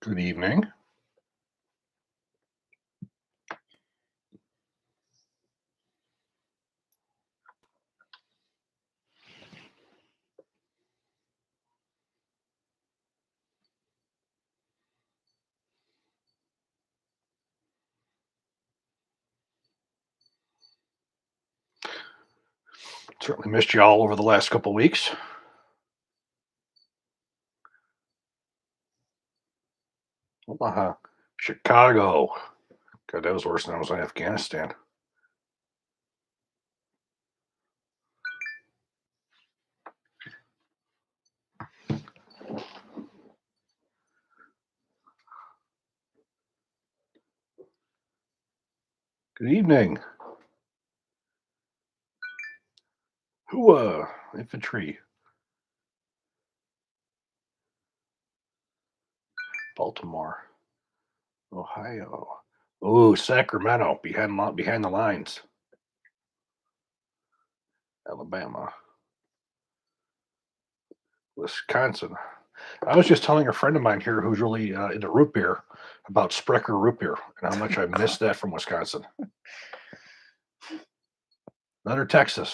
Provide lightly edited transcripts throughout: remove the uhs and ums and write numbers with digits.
Good evening. Certainly missed you all over the last couple of weeks. Omaha, Chicago. God, that was worse than I was in Afghanistan. Good evening. Who, infantry. Baltimore, Ohio. Oh, Sacramento, behind the lines. Alabama, Wisconsin. I was just telling a friend of mine here who's really into root beer about Sprecher root beer and how much I missed that from Wisconsin. Another Texan.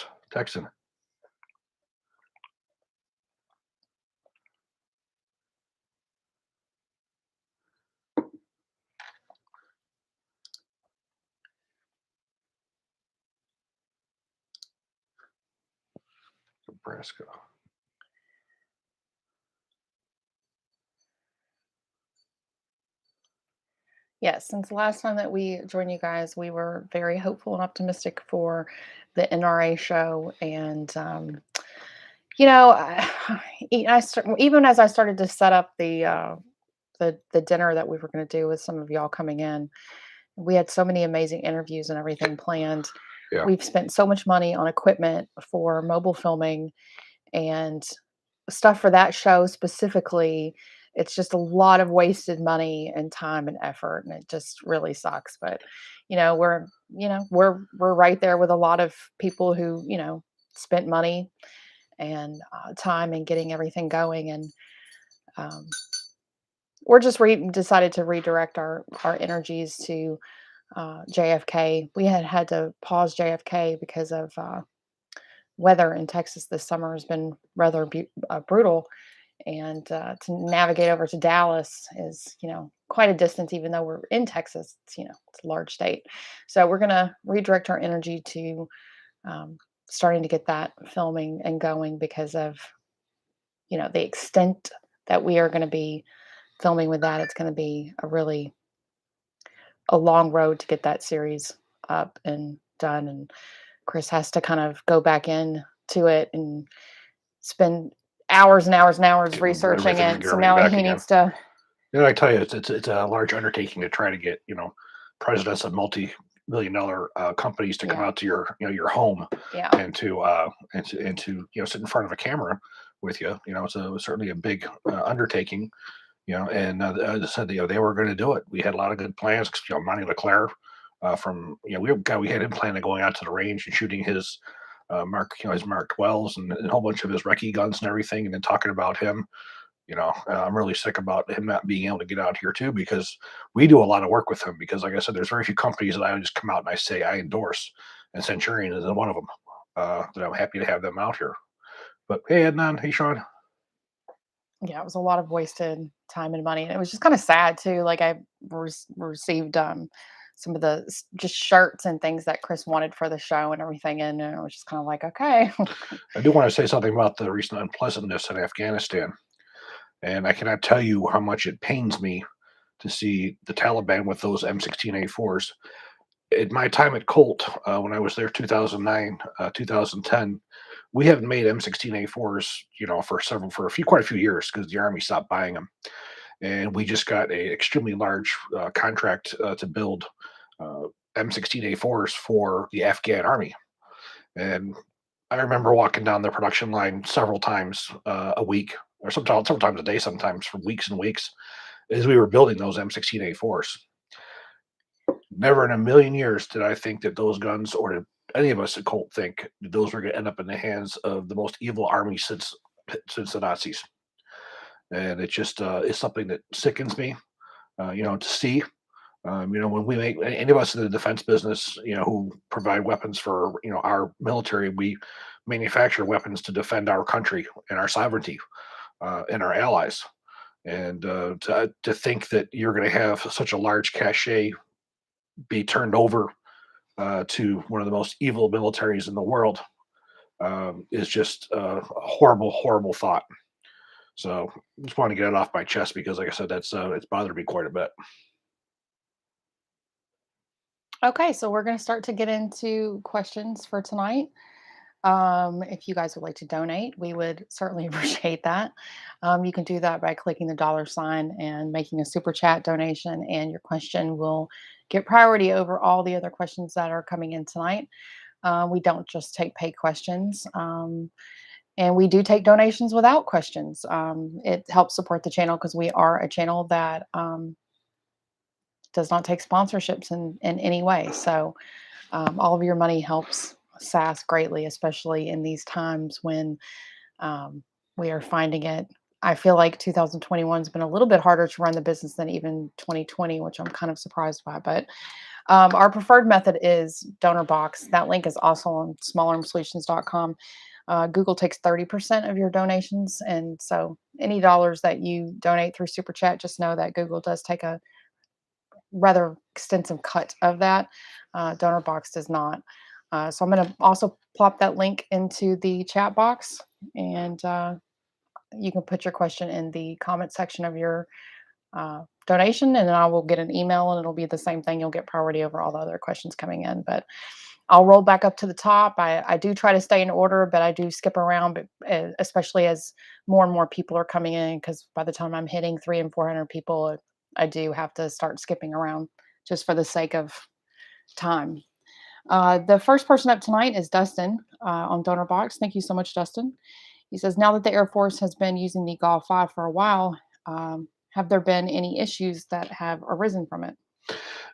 Nebraska. Yes, since the last time that we joined you guys, we were very hopeful and optimistic for the NRA show, and you know, even as I started to set up the dinner that we were going to do with some of y'all coming in, we had so many amazing interviews and everything planned. Yeah. We've spent so much money on equipment for mobile filming and stuff for that show specifically. It's just a lot of wasted money and time and effort, and it just really sucks. But we're right there with a lot of people who spent money and time in getting everything going, and um, we're just decided to redirect our energies to JFK. We had to pause JFK because of weather in Texas this summer has been rather brutal, and to navigate over to Dallas is quite a distance. Even though we're in Texas, it's a large state, so we're gonna redirect our energy to starting to get that filming and going because of the extent that we are going to be filming with that. It's going to be a long road to get that series up and done, and Chris has to kind of go back in to it and spend hours and hours and hours researching it. So now he needs to. I tell you, it's a large undertaking to try to get presidents of multi-million-dollar companies to come out to your home and to sit in front of a camera with you. It's certainly a big undertaking. And as I said, they were going to do it. We had a lot of good plans. Monty Leclerc from we had him planning on going out to the range and shooting his his Mark 12s and a whole bunch of his recce guns and everything, and then talking about him. I'm really sick about him not being able to get out here too, because we do a lot of work with him. Because, like I said, there's very few companies that I would just come out and I say I endorse, and Centurion is one of them. That I'm happy to have them out here. But hey, Adnan, hey, Sean. Yeah, it was a lot of wasted time and money, and it was just kind of sad too. Like I received some of the just shirts and things that Chris wanted for the show and everything, and it was just kind of like, okay. I do want to say something about the recent unpleasantness in Afghanistan, and I cannot tell you how much it pains me to see the Taliban with those M16A4s. In my time at Colt, when I was there, 2009, 2010, we haven't made M16A4s, for quite a few years because the Army stopped buying them, and we just got a extremely large contract to build M16A4s for the Afghan Army, and I remember walking down the production line several times a week, or sometimes a day, sometimes for weeks and weeks, as we were building those M16A4s. Never in a million years did I think that those guns, or did any of us at Colt think that those were going to end up in the hands of the most evil army since the Nazis. And it just is something that sickens me. to see. When we make any of us in the defense business, who provide weapons for, our military, we manufacture weapons to defend our country and our sovereignty and our allies. And to think that you're going to have such a large cachet be turned over to one of the most evil militaries in the world is just a horrible, horrible thought. So just want to get it off my chest because, like I said, that's it's bothered me quite a bit. Okay, so we're going to start to get into questions for tonight. If you guys would like to donate, we would certainly appreciate that. You can do that by clicking the $ and making a super chat donation, and your question will get priority over all the other questions that are coming in tonight. We don't just take paid questions, and we do take donations without questions. It helps support the channel because we are a channel that does not take sponsorships in any way. So all of your money helps SAS greatly, especially in these times when we are finding it. I feel like 2021 has been a little bit harder to run the business than even 2020, which I'm kind of surprised by. But our preferred method is donor box. That link is also on smallarmsolutions.com. Google takes 30% of your donations. And so any dollars that you donate through Super Chat, just know that Google does take a rather extensive cut of that. Donor box does not. So I'm going to also plop that link into the chat box, and you can put your question in the comment section of your donation, and then I will get an email, and it'll be the same thing. You'll get priority over all the other questions coming in. But I'll roll back up to the top. I do try to stay in order, but I do skip around, but especially as more and more people are coming in, because by the time I'm hitting 300 and 400 people, I do have to start skipping around just for the sake of time. The first person up tonight is Dustin on Donor Box. Thank you so much, Dustin. He says, now that the Air Force has been using the Golf 5 for a while, have there been any issues that have arisen from it?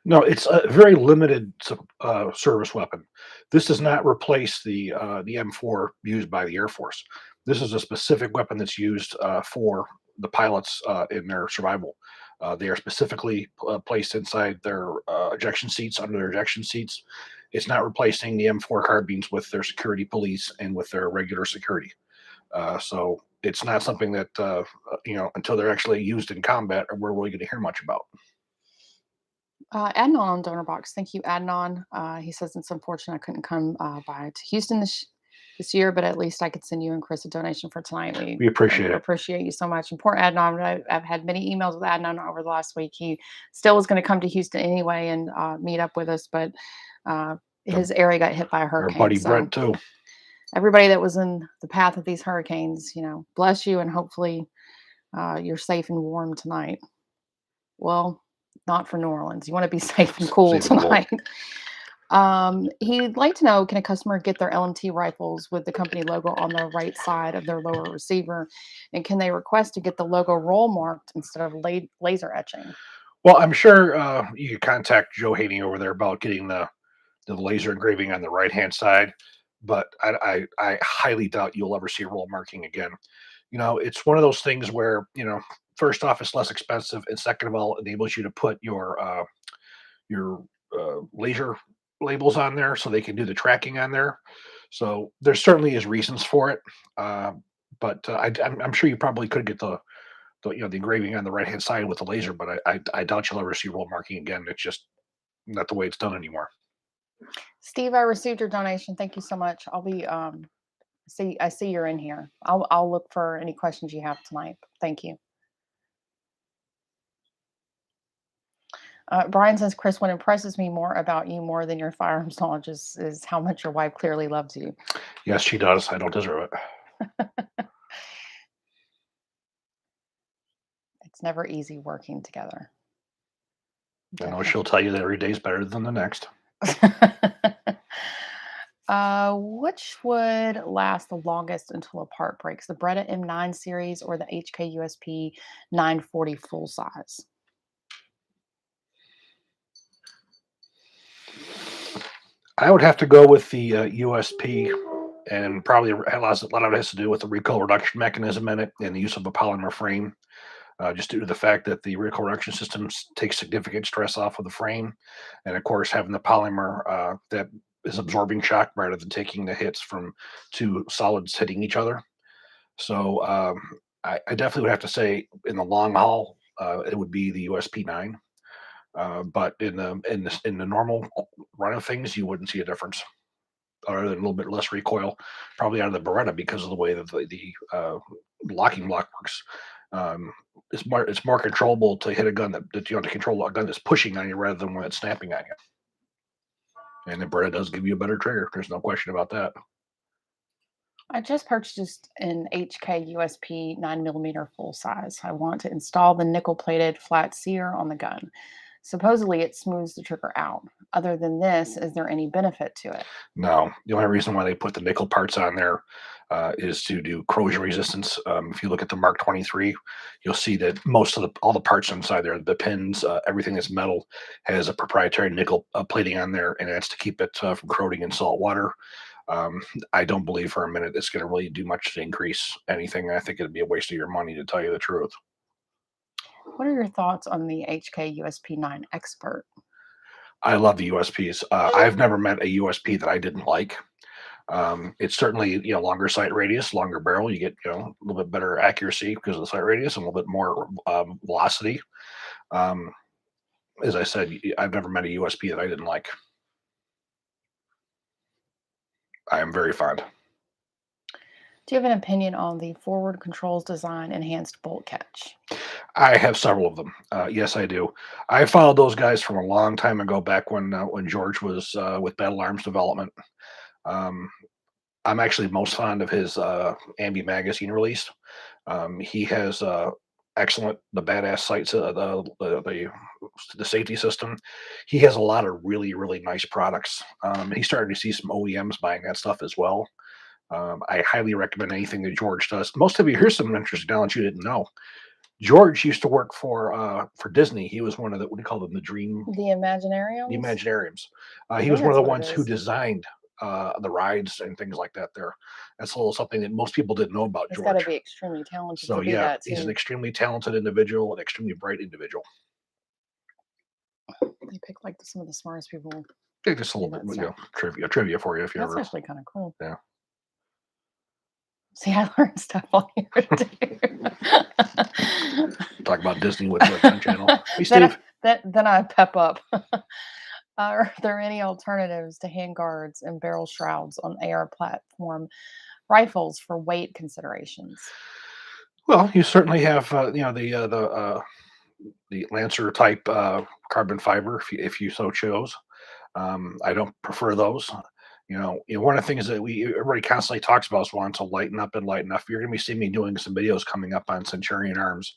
No, it's a very limited service weapon. This does not replace the M4 used by the Air Force. This is a specific weapon that's used for the pilots in their survival. They are specifically placed inside their ejection seats, under their ejection seats. It's not replacing the M4 carbines with their security police and with their regular security. So it's not something that, until they're actually used in combat, we're really going to hear much about. Adnan on Donor Box. Thank you, Adnan. He says it's unfortunate I couldn't come by to Houston this year, but at least I could send you and Chris a donation for tonight. We appreciate it. Appreciate you so much. And poor Adnan, I've had many emails with Adnan over the last week. He still was going to come to Houston anyway and meet up with us, but his area got hit by a hurricane. Our buddy Brent too. Everybody that was in the path of these hurricanes, bless you, and hopefully you're safe and warm tonight. Well, not for New Orleans. You want to be safe and cool tonight. He'd like to know, can a customer get their LMT rifles with the company logo on the right side of their lower receiver? And can they request to get the logo roll marked instead of laser etching? Well, I'm sure you could contact Joe Haney over there about getting the laser engraving on the right-hand side, but I highly doubt you'll ever see roll marking again. It's one of those things where, first off, it's less expensive, and second of all, it enables you to put your laser labels on there so they can do the tracking on there. So there certainly is reasons for it, but I'm sure you probably could get the engraving on the right hand side with the laser, but I doubt you'll ever see roll marking again. It's just not the way it's done anymore. Steve, I received your donation. Thank you so much. I'll be I see you're in here. I'll look for any questions you have tonight. Thank you. Brian says, Chris, what impresses me more about you more than your firearms knowledge is how much your wife clearly loves you. Yes, she does. I don't deserve it. It's never easy working together. I know she'll tell you that every day is better than the next. Which would last the longest until a part breaks, the Beretta M9 series or the HK USP 940 full size? I would have to go with the USP, and probably a lot of it has to do with the recoil reduction mechanism in it and the use of a polymer frame. just due to the fact that the recoil reduction systems take significant stress off of the frame, and of course having the polymer that is absorbing shock rather than taking the hits from two solids hitting each other. So I definitely would have to say, in the long haul, it would be the USP9. But in the normal run of things, you wouldn't see a difference, other than a little bit less recoil, probably out of the Beretta because of the way that the locking block works. Um, it's more controllable to hit a gun that to control a gun that's pushing on you rather than one that's snapping on you. And the Beretta does give you a better trigger. There's no question about that. I just purchased an HK USP 9mm full size. I want to install the nickel plated flat sear on the gun. Supposedly it smooths the trigger out. Other than this, is there any benefit to it? No, the only reason why they put the nickel parts on there is to do corrosion resistance. If you look at the Mark 23, you'll see that all the parts inside there, the pins, everything that's metal, has a proprietary nickel plating on there, and that's to keep it from corroding in salt water. Um, I don't believe for a minute it's going to really do much to increase anything. I think it'd be a waste of your money, to tell you the truth. What are your thoughts on the HK USP9 Expert? I love the USPs. I've never met a USP that I didn't like. It's certainly longer sight radius, longer barrel. You get a little bit better accuracy because of the sight radius, and a little bit more velocity. Um, as I said, I've never met a USP that I didn't like. I am very fond. Do you have an opinion on the forward controls design enhanced bolt catch? I have several of them. Yes, I do. I followed those guys from a long time ago, back when George was with Battle Arms Development. Um, I'm actually most fond of his Ambi magazine release. He has excellent, the badass sights, the safety system. He has a lot of really really nice products. He's starting to see some OEMs buying that stuff as well. I highly recommend anything that George does. Most of you, here's some interesting knowledge you didn't know. George used to work for Disney. He was one of the, what do you call them, The the Imaginariums? Imaginariums. I He think was one of that's the what it ones who is. designed the rides and things like that. There, that's a little something that most people didn't know about He's got to George. be extremely talented So to do yeah, that he's an too. extremely talented individual, an extremely bright individual. They pick like some of the smartest people to Yeah, just a do little bit, that stuff. trivia for you if you That's ever. actually kind of cool. Yeah. See, I learned stuff on here too. Talk about Disney with the Gun Channel. Hey, then, I, Steve. then I pep up. Are there any alternatives to handguards and barrel shrouds on AR platform rifles for weight considerations? Well, you certainly have the Lancer type carbon fiber if you so chose. I don't prefer those. One of the things that everybody constantly talks about is wanting to lighten up and lighten up. You're going to be seeing me doing some videos coming up on Centurion arms.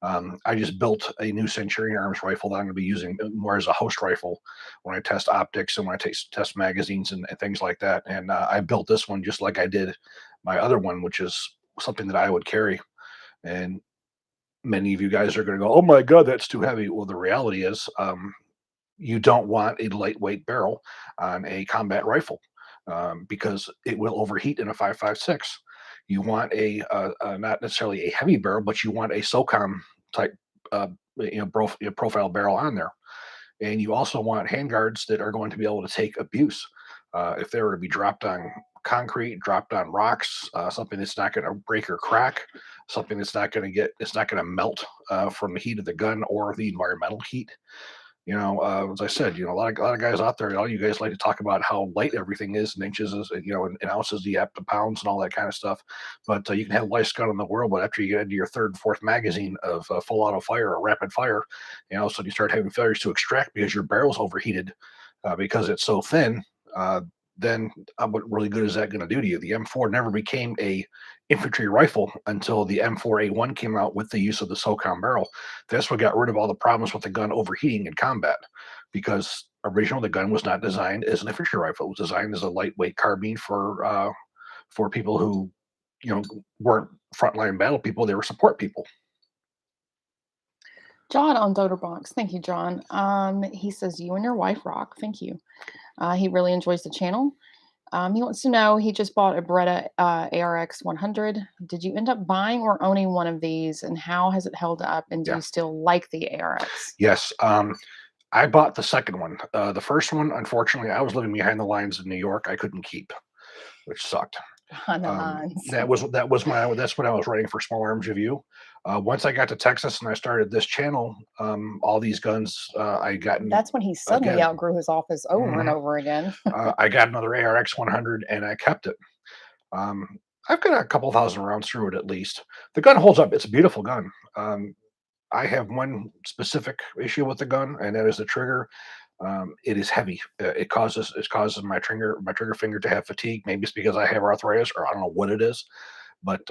I just built a new Centurion arms rifle that I'm going to be using more as a host rifle when I test optics and when I test magazines and things like that. And I built this one just like I did my other one, which is something that I would carry. And many of you guys are going to go, "Oh my God, that's too heavy." Well, the reality is, you don't want a lightweight barrel on a combat rifle because it will overheat in a 5.56. You want not necessarily a heavy barrel, but you want a Socom type profile barrel on there, and you also want handguards that are going to be able to take abuse. If they were to be dropped on concrete, dropped on rocks, something that's not going to break or crack, something it's not going to melt from the heat of the gun or the environmental heat. As I said, a lot of guys out there, all you guys like to talk about how light everything is in inches, in ounces, the up to pounds, and all that kind of stuff. But you can have the lightest gun in the world, but after you get into your third, fourth magazine of full auto fire or rapid fire, so you start having failures to extract because your barrel's overheated because it's so thin. Then what really good is that going to do to you? The M4 never became a infantry rifle until the M4A1 came out with the use of the SOCOM barrel. That's what got rid of all the problems with the gun overheating in combat, because originally the gun was not designed as an infantry rifle. It was designed as a lightweight carbine for people who weren't frontline battle people; they were support people. John on Doterbox. Thank you, John. He says, "You and your wife rock." Thank you. He really enjoys the channel. He wants to know, he just bought a Beretta ARX 100. Did you end up buying or owning one of these, and how has it held up? And do Yeah. you still like the ARX? Yes. I bought the second one. The first one, unfortunately, I was living behind the lines in New York. I couldn't keep, which sucked. On the lines. That's when I was writing for Small Arms Review. Once I got to Texas and I started this channel, all these guns I gotten That's when he suddenly again. outgrew his office over and Mhm. over again. I got another ARX 100 and I kept it. Um, I've got a couple thousand rounds through it at least. The gun holds up. It's a beautiful gun. I have one specific issue with the gun, and that is the trigger. It is heavy. It causes my trigger finger to have fatigue. Maybe it's because I have arthritis, or I don't know what it is. But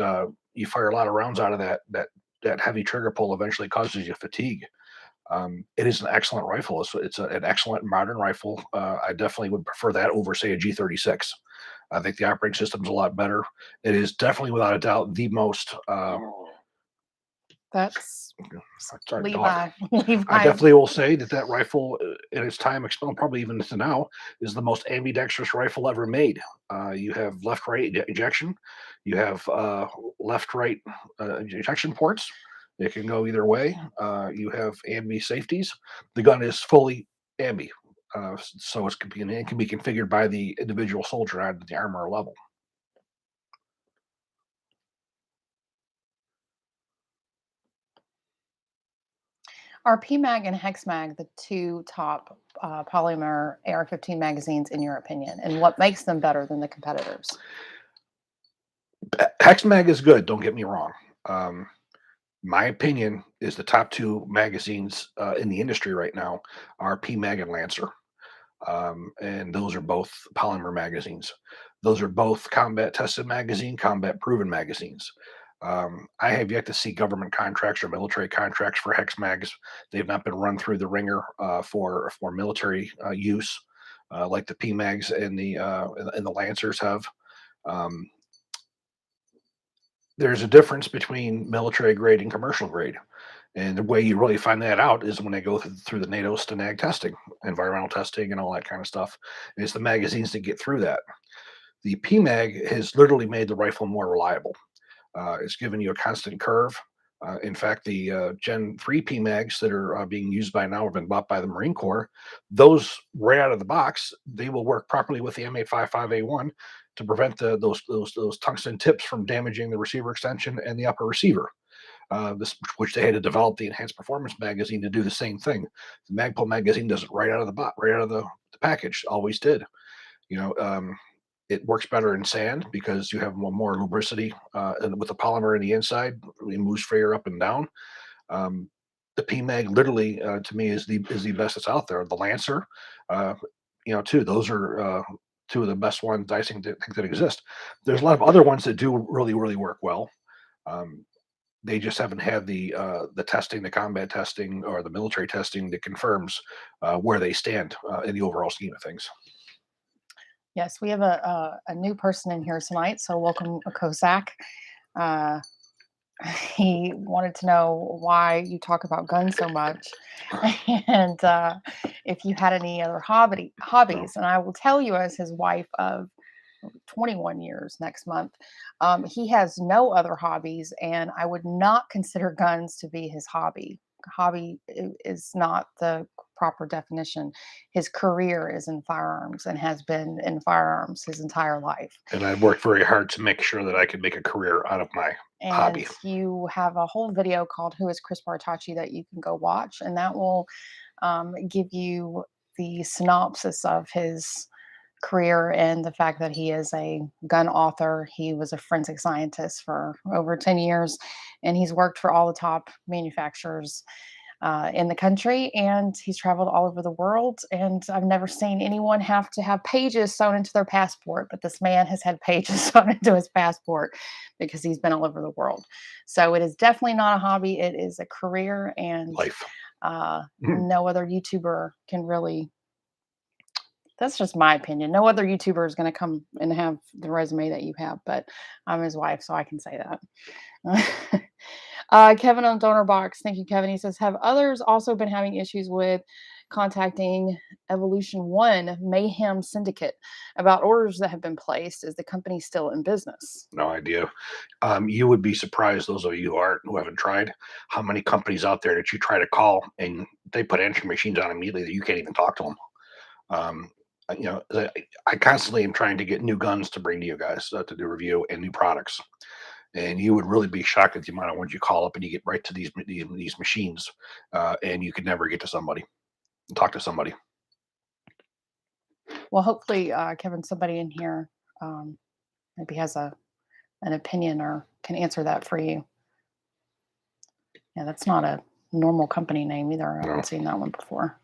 you fire a lot of rounds out of that heavy trigger pull eventually causes you fatigue. It is an excellent rifle. An excellent modern rifle. I definitely would prefer that over, say, a G36. I think the operating system's a lot better. It is definitely, without a doubt, the most. That's Sorry, dog. Levi. I Levi. definitely will say that rifle, in its time, probably even to now, is the most ambidextrous rifle ever made. You have left-right ejection. You have left-right ejection ports. It can go either way. You have ambi safeties. The gun is fully ambi, so it can be configured by the individual soldier at the armor level. Are Pmag and Hexmag the two top polymer AR-15 magazines in your opinion, and what makes them better than the competitors? Hexmag is good. Don't get me wrong. My opinion is the top two magazines in the industry right now are Pmag and Lancer, and those are both polymer magazines. Those are both combat tested combat proven magazines. I have yet to see government contracts or military contracts for hex mags. They've not been run through the ringer for military use, like the Pmags and the Lancers have. Um, there's a difference between military grade and commercial grade. And the way you really find that out is when they go through the NATO STANAG testing, environmental testing, and all that kind of stuff. And it's the magazines that get through that. The PMAG has literally made the rifle more reliable. It's given you a constant curve. In fact, the Gen 3 PMAGs that are being used by now have been bought by the Marine Corps. Those right out of the box, they will work properly with the M855A1 to prevent those tungsten tips from damaging the receiver extension and the upper receiver. Which they had to develop the enhanced performance magazine to do the same thing. The Magpul magazine does it right out of the box, right out of the package. Always did. You know, it works better in sand because you have more lubricity, and with the polymer in the inside, it moves freer up and down. Um, the PMag literally, to me, is the best that's out there. The Lancer, uh, too. Those are two of the best ones I think that exist. There's a lot of other ones that do really, really work well. Um, they just haven't had the testing, the combat testing, or the military testing that confirms where they stand in the overall scheme of things. Yes, we have a new person in here tonight, so welcome, Kozak. Uh, he wanted to know why you talk about guns so much, and if you had any other hobbies. And I will tell you, as his wife of 21 years next month, he has no other hobbies, and I would not consider guns to be his hobby. Hobby is not the proper definition. His career is in firearms and has been in firearms his entire life. And I've worked very hard to make sure that I could make a career out of my And hobby. you have a whole video called "Who is Chris Bartacci" that you can go watch, and that will give you the synopsis of his career and the fact that he is a gun author. He was a forensic scientist for over 10 years, and he's worked for all the top manufacturers in the country, and he's traveled all over the world. And I've never seen anyone have to have pages sewn into their passport, but this man has had pages sewn into his passport because he's been all over the world. So it is definitely not a hobby, it is a career, and Life. no other YouTuber can really. That's just my opinion. No other YouTuber is going to come and have the resume that you have, but I'm his wife, so I can say that. Kevin on Donor Box. Thank you, Kevin. He says, have others also been having issues with contacting Evolution One Mayhem Syndicate about orders that have been placed. Is the company still in business? No idea. You would be surprised, those of you who haven't tried, how many companies out there that you try to call and they put answering machines on immediately that you can't even talk to them. Um, I constantly am trying to get new guns to bring to you guys to do review and new products. And you would really be shocked at the amount of ones you call up and you get right to these machines, and you could never get to somebody, talk to somebody. Well, hopefully, Kevin, somebody in here maybe has an opinion or can answer that for you. Yeah, that's not a normal company name either. I haven't seen that one before.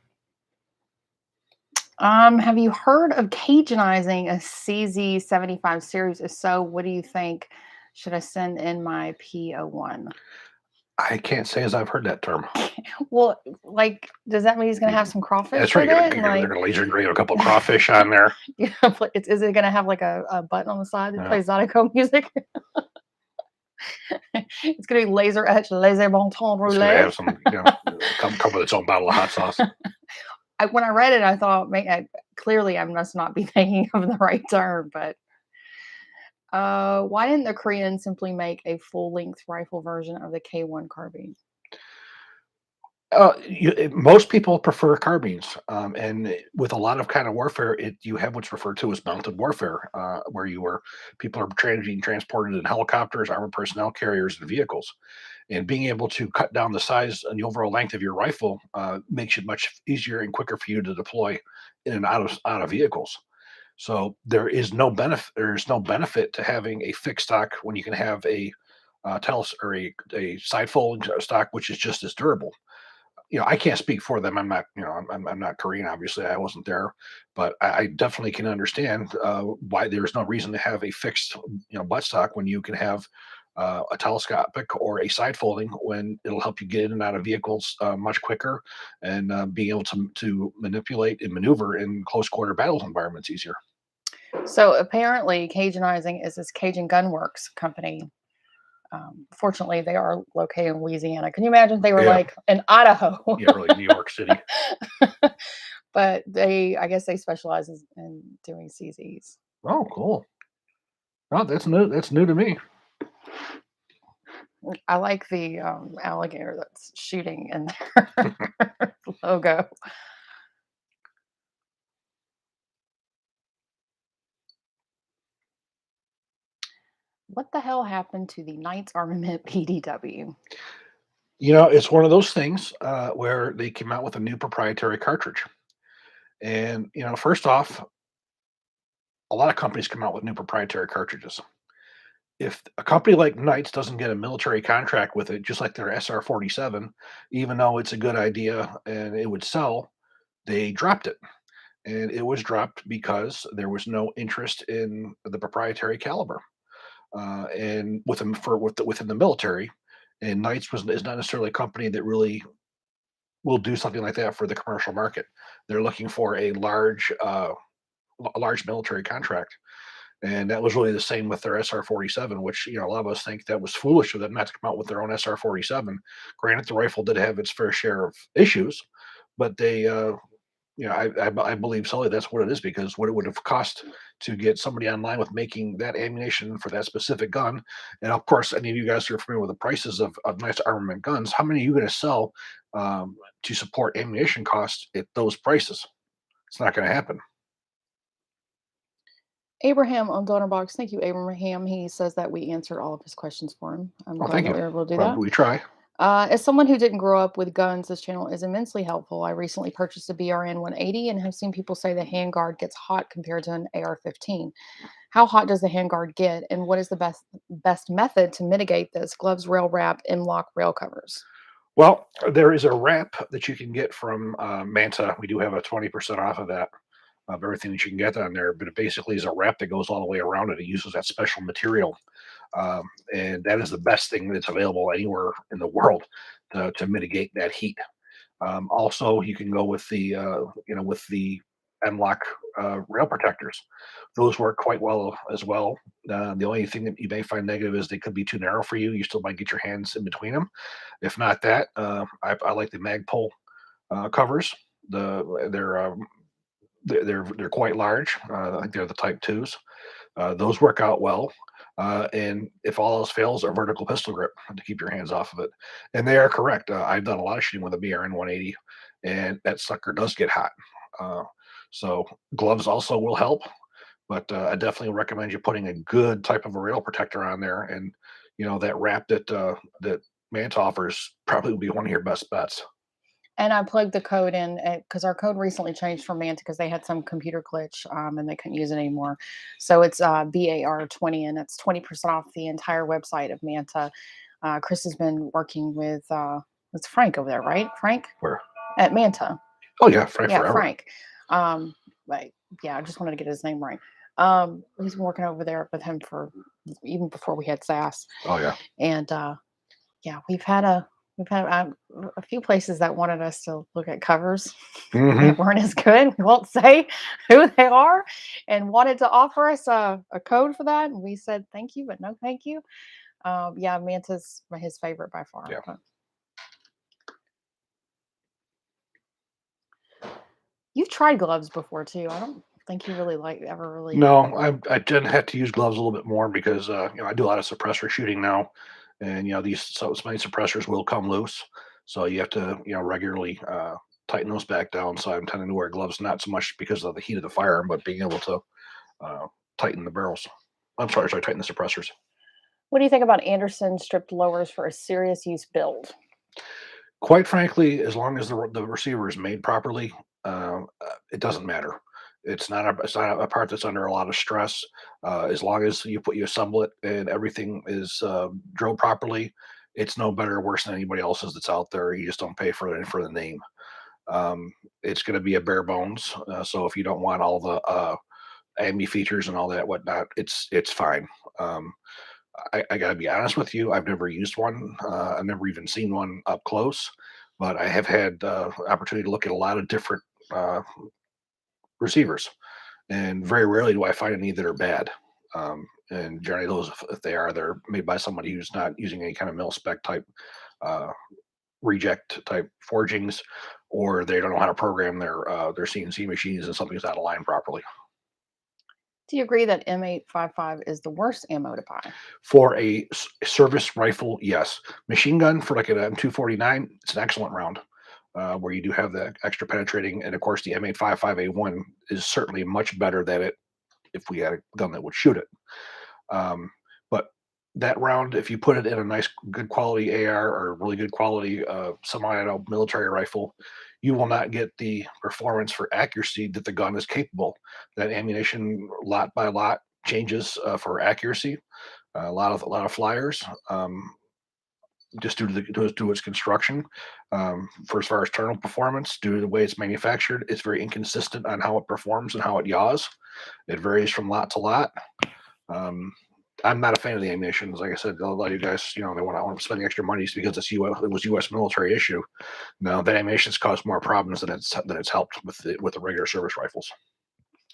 Have you heard of Cajunizing a CZ75 series? If so, what do you think? Should I send in my P01? I can't say as I've heard that term. Well, like, does that mean he's going to have some crawfish? That's right. With They're it? going to laser engrave a couple of crawfish on there. Is it going to have like a button on the side that plays Zydeco music? It's going to be laser etched, laser bon ton roulette. It's going to have some, come with its own bottle of hot sauce. When I read it, I thought, clearly I must not be thinking of the right term, but why didn't the Koreans simply make a full-length rifle version of the K1 carbine? Most people prefer carbines, and with a lot of kind of warfare, you have what's referred to as mounted warfare, where people are being transported in helicopters, armored personnel carriers, and vehicles. And being able to cut down the size and the overall length of your rifle makes it much easier and quicker for you to deploy in and out of vehicles. So there is no benefit. There's no benefit to having a fixed stock when you can have a a side fold stock, which is just as durable. I can't speak for them. I'm not, I'm not Korean. Obviously, I wasn't there, but I definitely can understand why there's no reason to have a fixed, butt stock when you can have a telescopic or a side folding when it'll help you get in and out of vehicles much quicker and being able to manipulate and maneuver in close quarter battle environments easier. So apparently, Cajunizing is this Cajun Gunworks company. Fortunately, they are located in Louisiana. Can you imagine if they were like in Idaho? Yeah, really, New York City. But I guess they specialize in doing CZs. Oh, cool. Oh, that's new. That's new to me. I like the alligator that's shooting in their logo. What the hell happened to the Knights Armament PDW? It's one of those things where they came out with a new proprietary cartridge. And, first off, a lot of companies come out with new proprietary cartridges. If a company like Knights doesn't get a military contract with it, just like their SR-47, even though it's a good idea and it would sell, they dropped it. And it was dropped because there was no interest in the proprietary caliber. And within the military, and Knights is not necessarily a company that really will do something like that for the commercial market. They're looking for a large military contract, and that was really the same with their SR-47, which a lot of us think that was foolish of them not to come out with their own SR-47. Granted, the rifle did have its fair share of issues, but they I believe solely that's what it is, because what it would have cost to get somebody online with making that ammunition for that specific gun. And of course, any of you guys who are familiar with the prices of nice armament guns, how many are you going to sell to support ammunition costs at those prices? It's not going to happen. Abraham on Donnerbox. Thank you, Abraham. He says that we answered all of his questions for him. I'm glad that we were able to do that. We try. As someone who didn't grow up with guns, this channel is immensely helpful. I recently purchased a BRN 180 and have seen people say the handguard gets hot compared to an AR-15. How hot does the handguard get, and what is the best method to mitigate this? Gloves, rail wrap, M-lock rail covers. Well, there is a wrap that you can get from Manta. We do have a 20% off of that, of everything that you can get on there, but it basically is a wrap that goes all the way around it. It uses that special material. And that is the best thing that's available anywhere in the world to mitigate that heat. Also, you can go with the M-lock rail protectors. Those work quite well as well. The only thing that you may find negative is they could be too narrow for you. You still might get your hands in between them. If not that, I like the Magpul covers. They're quite large. I think they're the Type 2s. Those work out well. And if all else fails, a vertical pistol grip to keep your hands off of it. And they are correct. I've done a lot of shooting with a BRN 180, and that sucker does get hot. Uh, so gloves also will help, but I definitely recommend you putting a good type of a rail protector on there. And that wrap that Manta offers probably would be one of your best bets. And I plugged the code in because our code recently changed from Manta because they had some computer glitch and they couldn't use it anymore. So it's BAR20, and it's 20% off the entire website of Manta. Chris has been working with it's Frank over there, right? Frank Where? at Manta. Oh yeah, Frank forever. Frank. Like, yeah, I just wanted to get his name right. He's been working over there with him for even before we had SAS. Oh yeah. And yeah, we've had a few places that wanted us to look at covers that weren't as good. We won't say who they are, and wanted to offer us a code for that. And we said, thank you, but no thank you. Yeah, Manta's his favorite by far. Yeah. You've tried gloves before too. I don't think you really ever really. No, I did have to use gloves a little bit more because I do a lot of suppressor shooting now, and so many suppressors will come loose, so you have to regularly tighten those back down. So I'm tending to wear gloves not so much because of the heat of the firearm, but being able to tighten the barrels. Sorry, tighten the suppressors. What do you think about Anderson stripped lowers for a serious use build? Quite frankly, as long as the receiver is made properly, it doesn't matter. It's not a part that's under a lot of stress. As long as you assemble it and everything is drilled properly, it's no better or worse than anybody else's that's out there. You just don't pay for the name. It's going to be a bare bones. So if you don't want all the AMI features and all that whatnot, it's fine. I got to be honest with you. I've never used one. I've never even seen one up close, but I have had opportunity to look at a lot of different receivers, and very rarely do I find any that are bad. And generally, those, if they are, they're made by somebody who's not using any kind of mil spec type reject type forgings, or they don't know how to program their CNC machines, and something's out of line properly. Do you agree that M855 is the worst ammo to buy? For a service rifle, yes. Machine gun for like an M249, it's an excellent round, where you do have the extra penetrating, and of course the M855A1 is certainly much better than it if we had a gun that would shoot it. But that round, if you put it in a nice, good quality AR or really good quality semi-auto military rifle, you will not get the performance for accuracy that the gun is capable. That ammunition, lot by lot, changes for accuracy. A lot of flyers, just due to its construction. For as far as internal performance, due to the way it's manufactured, it's very inconsistent on how it performs and how it yaws. It varies from lot to lot. I'm not a fan of the ammunition. Like I said, a lot of you guys, they want to spend extra money because it was U.S. military issue. No, that ammunition's caused more problems than it's helped with the regular service rifles.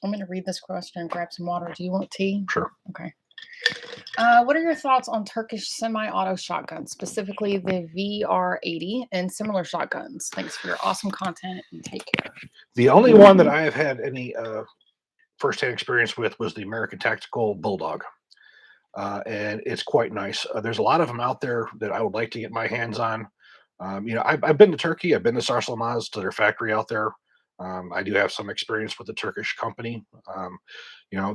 I'm going to read this question and grab some water. Do you want tea? Sure. Okay. What are your thoughts on Turkish semi-auto shotguns, specifically the VR80 and similar shotguns? Thanks for your awesome content, and take care. The only one that I have had any firsthand experience with was the American Tactical Bulldog. And it's quite nice. There's a lot of them out there that I would like to get my hands on. I've been to Turkey. I've been to Sarsılmaz, to their factory out there. I do have some experience with the Turkish company.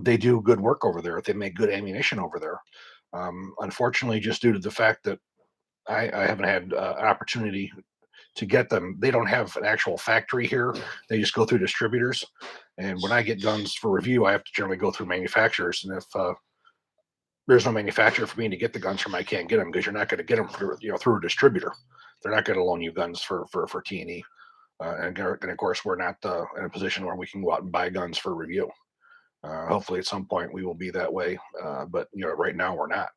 They do good work over there. They make good ammunition over there. Unfortunately, just due to the fact that I haven't had an opportunity to get them, they don't have an actual factory here. They just go through distributors. And when I get guns for review, I have to generally go through manufacturers. And if there's no manufacturer for me to get the guns from, I can't get them, because you're not going to get them through a distributor. They're not going to loan you guns for T&E. And of course, we're not in a position where we can go out and buy guns for review. Hopefully, at some point, we will be that way. But right now, we're not.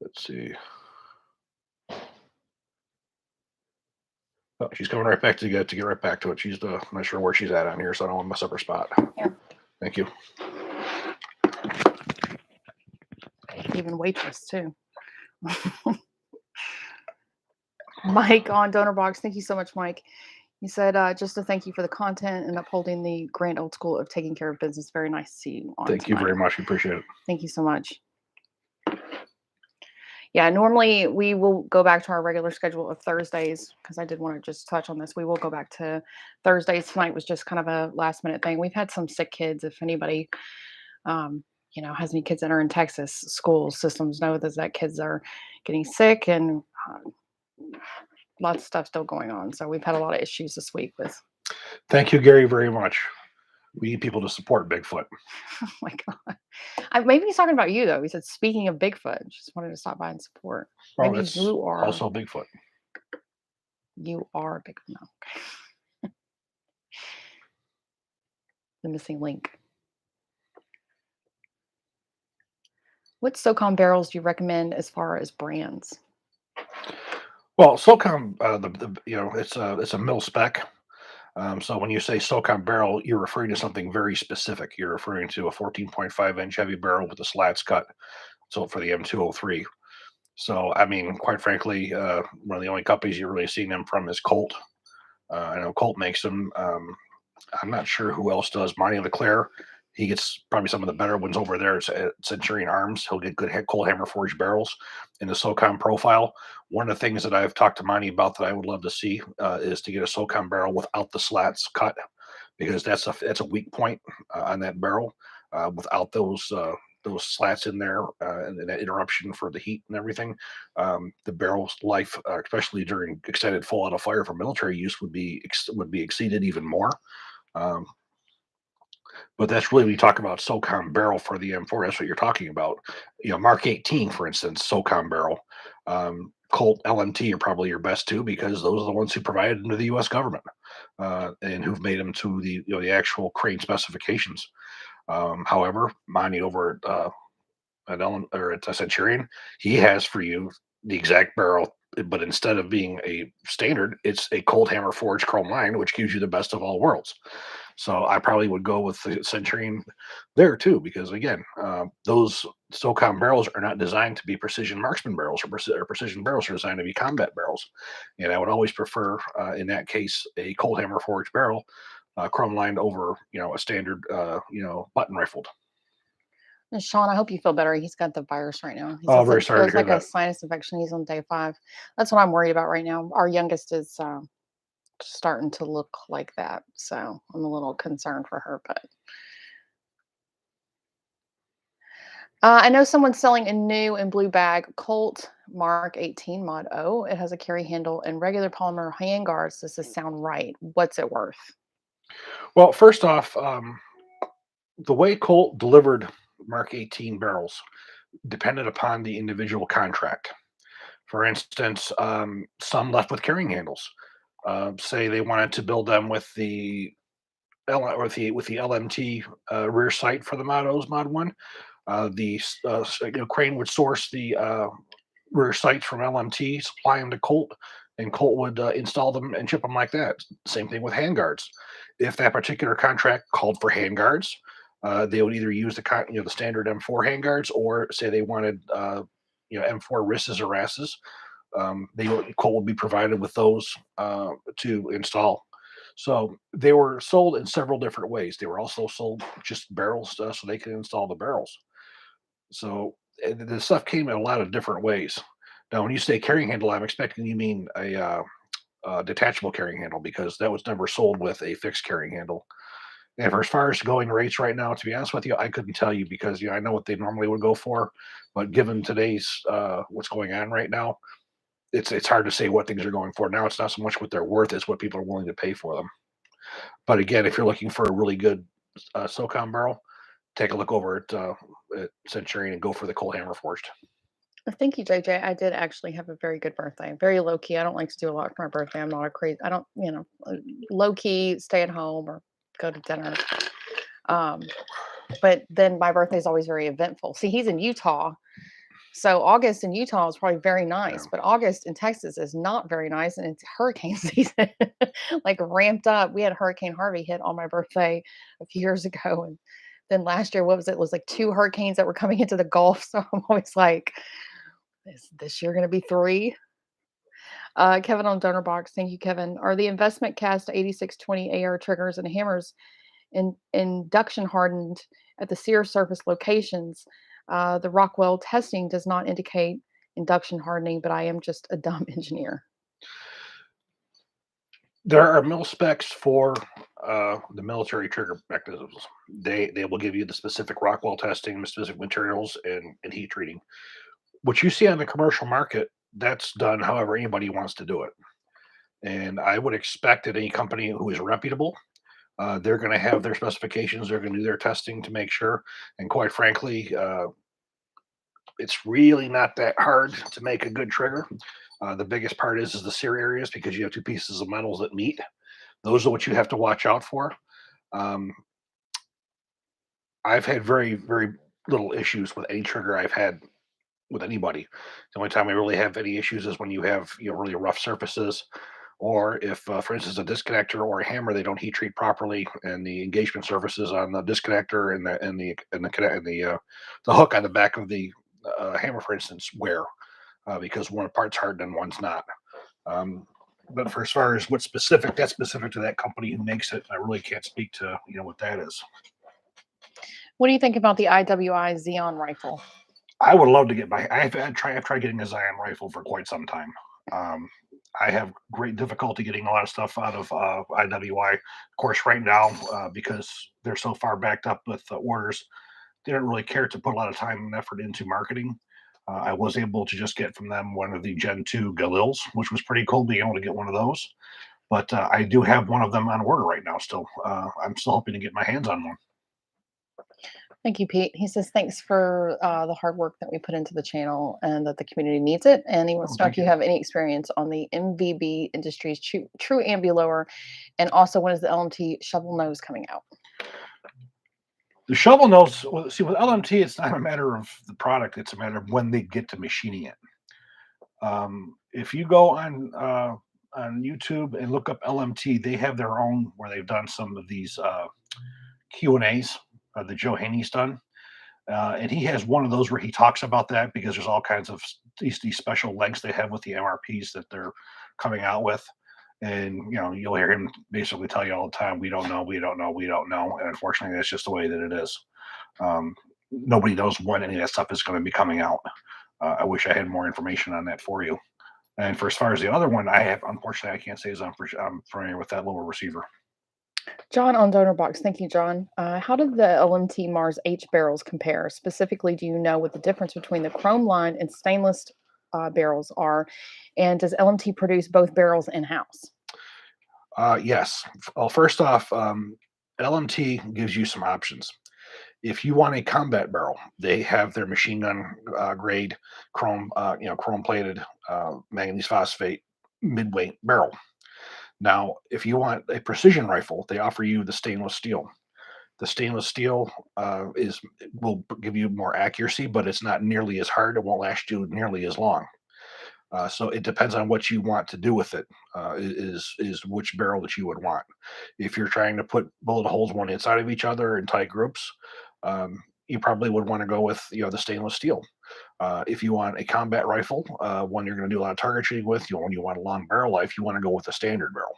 Let's see. Oh, she's coming right back to get right back to it. She's I'm not sure where she's at on here, so I don't want to mess up her spot. Yeah. Thank you. Even waitress too. Mike on Donor Box. Thank you so much, Mike. He said, just to thank you for the content and upholding the grand old school of taking care of business. Very nice to see you on Thank you tonight. very much. We appreciate it. Thank you so much. Yeah, normally we will go back to our regular schedule of Thursdays because I did want to just touch on this. We will go back to Thursdays. Tonight was just kind of a last minute thing. We've had some sick kids. If anybody, has any kids that are in Texas school systems, know that kids are getting sick and lots of stuff still going on. So we've had a lot of issues this week with. Thank you, Gary, very much. We need people to support Bigfoot. Oh my God. Maybe he's talking about you, though. He said, speaking of Bigfoot, just wanted to stop by and support. Well, Maybe you are. Also Bigfoot. You are Bigfoot. No. The missing link. What Socom barrels do you recommend as far as brands? Well, Socom, it's a mil spec. So when you say Socom barrel, you're referring to something very specific. You're referring to a 14.5-inch heavy barrel with the slats cut. So for the M203. So, I mean, quite frankly, one of the only companies you're really seeing them from is Colt. I know Colt makes them. I'm not sure who else does. Monty LeClaire, he gets probably some of the better ones over there at Centurion Arms. He'll get good Colt Hammer forged barrels in the Socom profile. One of the things that I've talked to Monty about that I would love to see is to get a Socom barrel without the slats cut, because that's a weak point on that barrel. Without those slats in there and that interruption for the heat and everything, the barrel's life, especially during extended full out of fire for military use, would be exceeded even more. But that's really when you talk about SOCOM barrel for the M4. That's what you're talking about. Mark 18, for instance, SOCOM barrel. Colt LMT are probably your best two because those are the ones who provided them to the U.S. government and who've made them to the actual crane specifications. However, Monty over at Centurion, he has for you the exact barrel, but instead of being a standard, it's a Colt Hammer forged chrome line, which gives you the best of all worlds. So I probably would go with the Centurion there too, because again, those SOCOM barrels are not designed to be precision marksman barrels, or precision barrels are designed to be combat barrels. And I would always prefer, in that case, a Colt Hammer forged barrel, chrome lined over, a standard, button rifled. And Sean, I hope you feel better. He's got the virus right now. He Oh, says very it sorry to feels hear like that. a sinus infection. He's on day 5. That's what I'm worried about right now. Our youngest is starting to look like that, so I'm a little concerned for her. But I know someone's selling a new and blue bag Colt Mark 18 Mod O. It has a carry handle and regular polymer hand guards. Does this sound right? What's it worth? Well, first off, the way Colt delivered Mark 18 barrels depended upon the individual contract. For instance, some left with carrying handles. Say they wanted to build them with the LMT rear sight for the Mod 1. The crane would source the rear sights from LMT, supply them to Colt, and Colt would install them and ship them like that. Same thing with handguards. If that particular contract called for handguards, they would either use the standard M4 handguards, or say they wanted M4 RISs or RASs. Colt would be provided with those to install. So they were sold in several different ways. They were also sold just barrels, so they could install the barrels. So the stuff came in a lot of different ways. Now, when you say carrying handle, I'm expecting you mean a detachable carrying handle, because that was never sold with a fixed carrying handle. And for as far as going rates right now, to be honest with you, I couldn't tell you, because I know what they normally would go for, but given today's what's going on right now, it's hard to say what things are going for now. It's not so much what they're worth; it's what people are willing to pay for them. But again, if you're looking for a really good SOCOM barrel, take a look over at Centurion and go for the Colt Hammer forged. Thank you, JJ. I did actually have a very good birthday. Very low key. I don't like to do a lot for my birthday. I'm not a crazy. I don't, low key, stay at home or go to dinner. But then my birthday is always very eventful. See, he's in Utah, so August in Utah is probably very nice, but August in Texas is not very nice, and it's hurricane season, like ramped up. We had Hurricane Harvey hit on my birthday a few years ago, and then last year, what was it? It was like 2 hurricanes that were coming into the Gulf. So I'm always like, is this year going to be 3? Kevin on Donor Box. Thank you, Kevin. Are the investment cast 8620 AR triggers and hammers induction hardened at the sear surface locations? The Rockwell testing does not indicate induction hardening, but I am just a dumb engineer. There are mil specs for the military trigger mechanisms. They will give you the specific Rockwell testing, the specific materials, and heat treating. What you see on the commercial market, that's done however anybody wants to do it. And I would expect that any company who is reputable, they're going to have their specifications. They're going to do their testing to make sure. And quite frankly, it's really not that hard to make a good trigger. The biggest part is the sear areas because you have two pieces of metals that meet. Those are what you have to watch out for. Um, I've had very, very little issues with any trigger I've had with anybody. The only time I really have any issues is when you have really rough surfaces, or if, for instance, a disconnector or a hammer they don't heat treat properly, and the engagement surfaces on the disconnector and the hook on the back of the hammer, for instance, wear because one part's hard and one's not. Um, but for as far as what's specific, that's specific to that company who makes it. I really can't speak to what that is. What do you think about the IWI Xeon rifle? I would love to get my. I've tried getting a Zion rifle for quite some time. Um, I have great difficulty getting a lot of stuff out of IWI. Of course, right now because they're so far backed up with orders, they don't really care to put a lot of time and effort into marketing. I was able to just get from them one of the Gen 2 Galils, which was pretty cool being able to get one of those. But I do have one of them on order right now still. I'm still hoping to get my hands on one. Thank you, Pete. He says thanks for the hard work that we put into the channel and that the community needs it. And he wants to know if you have any experience on the Mvb Industries True Ambi Lower, and also when is the LMT shovel nose coming out? The shovel nose, see, with LMT, it's not a matter of the product; it's a matter of when they get to machining it. If you go on YouTube and look up LMT, they have their own where they've done some of these Q&As that Joe Haney's done. And he has one of those where he talks about that because there's all kinds of these special lengths they have with the MRPs that they're coming out with. And you'll hear him basically tell you all the time, we don't know, we don't know, we don't know. And unfortunately, that's just the way that it is. Nobody knows when any of that stuff is going to be coming out. I wish I had more information on that for you. And for as far as the other one, unfortunately, I can't say as I'm familiar with that little receiver. John on Donor Box. Thank you, John. How did the LMT Mars H barrels compare? Specifically, do you know what the difference between the chrome line and stainless barrels are? And does LMT produce both barrels in-house? Yes. Well, first off, LMT gives you some options. If you want a combat barrel, they have their machine gun grade chrome, chrome plated manganese phosphate midweight barrel. Now, if you want a precision rifle, they offer you the stainless steel. The stainless steel will give you more accuracy, but it's not nearly as hard. It won't last you nearly as long. So it depends on what you want to do with it. Is which barrel that you would want. If you're trying to put bullet holes one inside of each other in tight groups, you probably would want to go with the stainless steel. If you want a combat rifle, one you're going to do a lot of target shooting with, when you want a long barrel life, you want to go with a standard barrel.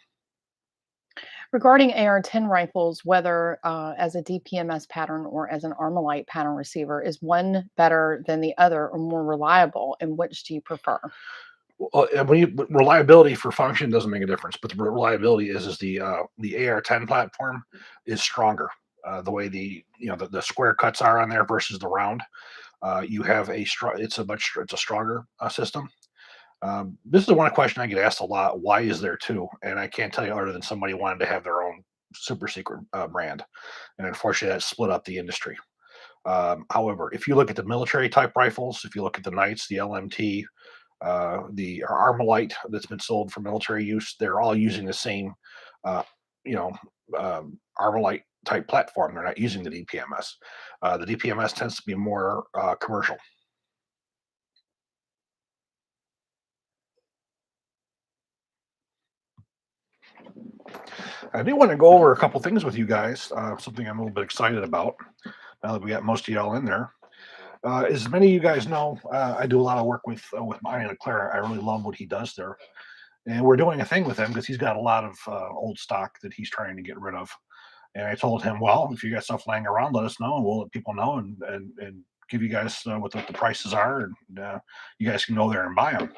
Regarding AR-10 rifles, whether as a DPMS pattern or as an Armalite pattern receiver, is one better than the other or more reliable? And which do you prefer? Well, reliability for function doesn't make a difference, but the reliability is the AR-10 platform is stronger. The way the square cuts are on there versus the round, you have it's a stronger system. This is the one question I get asked a lot. Why is there two? And I can't tell you other than somebody wanted to have their own super secret brand, and unfortunately, that split up the industry. However, if you look at the military type rifles, if you look at the Knights, the LMT, the Armalite that's been sold for military use, they're all using the same, you know, Armalite type platform. They're not using the DPMS. The DPMS tends to be more commercial. I do want to go over a couple things with you guys. Something I'm a little bit excited about now that we got most of y'all in there. As many of you guys know, I do a lot of work with Mario Clara. I really love what he does there. And we're doing a thing with him because he's got a lot of old stock that he's trying to get rid of. And I told him, well, if you got stuff laying around, let us know, and we'll let people know, and give you guys what the prices are, and you guys can go there and buy them.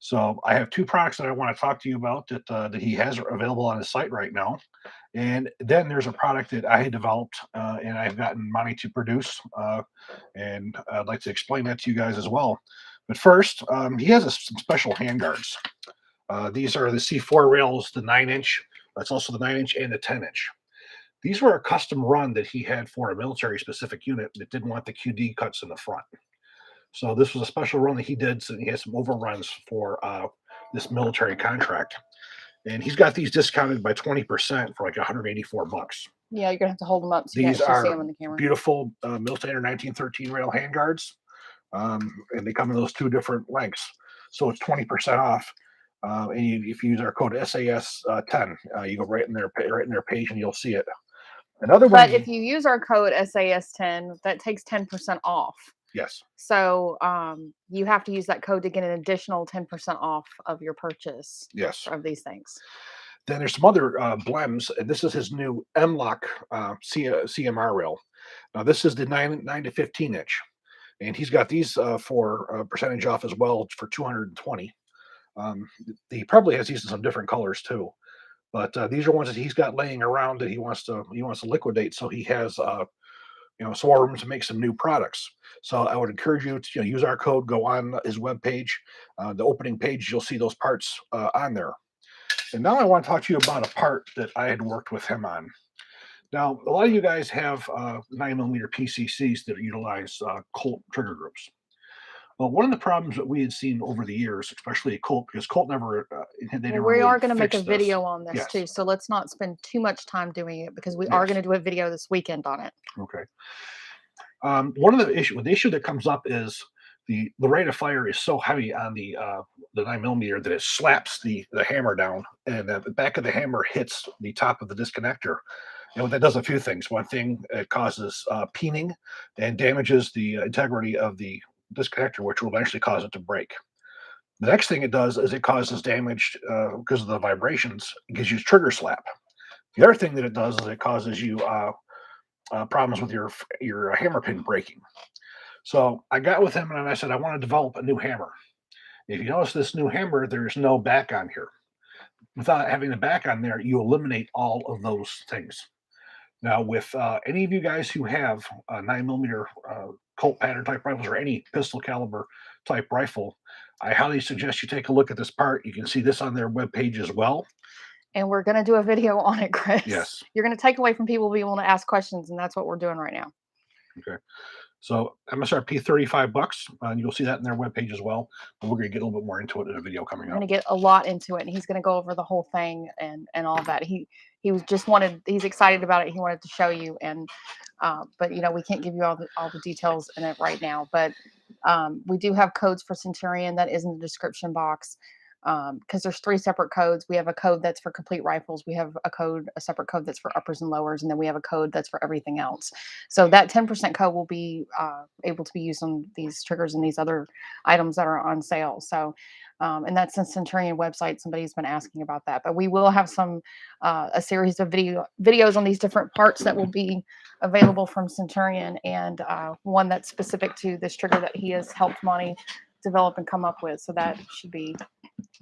So I have two products that I want to talk to you about that he has available on his site right now. And then there's a product that I had developed and I've gotten money to produce, and I'd like to explain that to you guys as well. But first, he has some special handguards. These are the C4 rails, the 9-inch. That's also the 9-inch and the 10-inch. These were a custom run that he had for a military specific unit that didn't want the QD cuts in the front. So this was a special run that he did. So he has some overruns for this military contract. And he's got these discounted by 20% for like 184 bucks. Yeah, you're gonna have to hold them up so you These can actually see are them in the camera. beautiful Militator 1913 rail handguards. And they come in those two different lengths. So it's 20% off. And if you use our code SAS10, you go right in their page and you'll see it. Another one. But if you use our code SAS10, that takes 10% off. Yes. So you have to use that code to get an additional 10% off of your purchase. Yes. Of these things. Then there's some other blems, and this is his new M-Lock CMR rail. Now this is the 9 to 15 inch, and he's got these for percentage off as well for 220. He probably has these in some different colors too, but these are ones that he's got laying around that he wants to liquidate. So he has some more room to make some new products. So I would encourage you to use our code, go on his webpage, the opening page, you'll see those parts on there. And now I want to talk to you about a part that I had worked with him on. Now, a lot of you guys have 9mm PCCs that utilize Colt trigger groups. Well, one of the problems that we had seen over the years, especially at Colt, because Colt never, they never we really are going to make a fixed video on this Yes. too, so let's not spend too much time doing it because we Yes. are going to do a video this weekend on it. Okay. One of the issue that comes up is the rate of fire is so heavy on the 9mm that it slaps the hammer down, and the back of the hammer hits the top of the disconnector. And that does a few things. One thing, it causes peening and damages the integrity of the disconnector, which will eventually cause it to break. The next thing it does is it causes damage because of the vibrations. It gives you trigger slap. The other thing that it does is it causes you problems with your hammer pin breaking. So I got with him and I said, I want to develop a new hammer. If you notice this new hammer, there's no back on here. Without having the back on there, you eliminate all of those things. Now, with any of you guys who have 9mm Colt pattern type rifles or any pistol caliber type rifle, I highly suggest you take a look at this part. You can see this on their webpage as well. And we're going to do a video on it, Chris. Yes. You're going to take away from people being able to ask questions, and that's what we're doing right now. Okay. So MSRP $35, and you'll see that in their webpage as well. But we're going to get a little bit more into it in a video coming up. We're going to get a lot into it, and he's going to go over the whole thing and all that. He's excited about it. He wanted to show you, and but we can't give you all the details in it right now. But we do have codes for Centurion that is in the description box. Because there's 3 separate codes. We have a code that's for complete rifles. We have a separate code that's for uppers and lowers, and then we have a code that's for everything else. So that 10% code will be able to be used on these triggers and these other items that are on sale. So, and that's the Centurion website. Somebody's been asking about that, but we will have a series of videos on these different parts that will be available from Centurion, and one that's specific to this trigger that he has helped Monty develop and come up with. So that should be.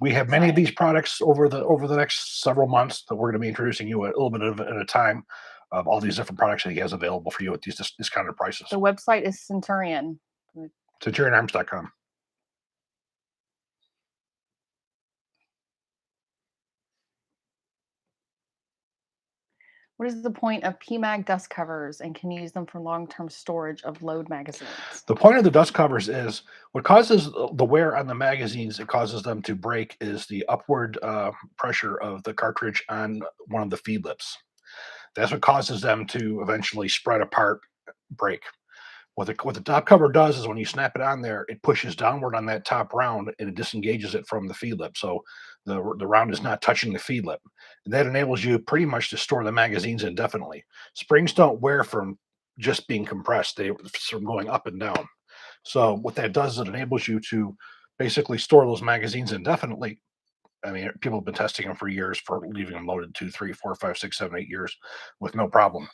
We have many of these products over the next several months that we're going to be introducing you a little bit at a time of all these different products that he has available for you at these discounted prices. The website is Centurion. CenturionArms.com. What is the point of Pmag dust covers, and can you use them for long-term storage of load magazines? The point of the dust covers is what causes the wear on the magazines. It causes them to break is the upward pressure of the cartridge on one of the feed lips. That's what causes them to eventually spread apart, break. What the top cover does is when you snap it on there, it pushes downward on that top round and it disengages it from the feed lip. So the round is not touching the feed lip. And that enables you pretty much to store the magazines indefinitely. Springs don't wear from just being compressed. They're from going up and down. So what that does is it enables you to basically store those magazines indefinitely I mean, people have been testing them for years for leaving them loaded 2, 3, 4, 5, 6, 7, 8 years with no problem.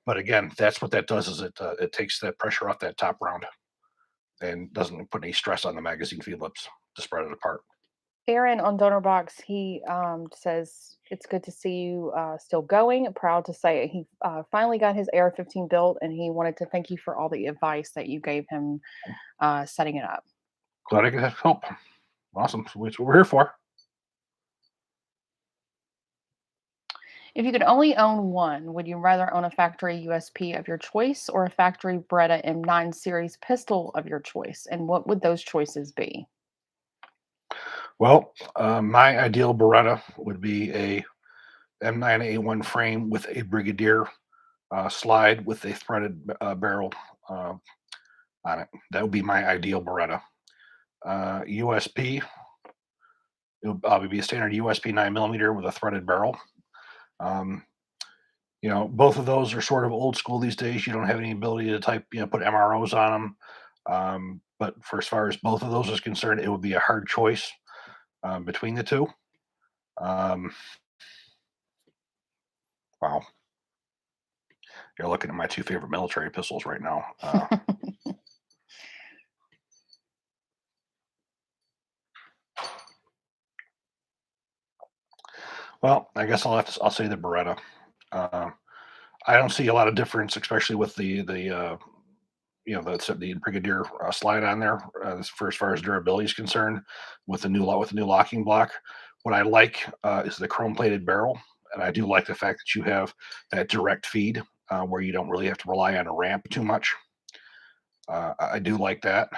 But again, that's what that does is it takes that pressure off that top round and doesn't put any stress on the magazine feed lips to spread it apart. Aaron on DonorBox, he says it's good to see you still going. Proud to say he finally got his AR-15 built, and he wanted to thank you for all the advice that you gave him setting it up. Glad I could help. Awesome. That's what we're here for. If you could only own one, would you rather own a factory USP of your choice or a factory Beretta M9 series pistol of your choice? And what would those choices be? Well, my ideal Beretta would be a M9A1 frame with a Brigadier slide with a threaded barrel on it. That would be my ideal Beretta. USP, it would probably be a standard USP 9mm with a threaded barrel. Both of those are sort of old school these days. You don't have any ability to put MROs on them. But for as far as both of those is concerned, it would be a hard choice between the two. Wow. You're looking at my two favorite military pistols right now. Well, I guess I'll say the Beretta. I don't see a lot of difference, especially with the Brigadier slide on there as far as durability is concerned with the new locking block. What I like is the chrome plated barrel, and I do like the fact that you have that direct feed where you don't really have to rely on a ramp too much. I do like that.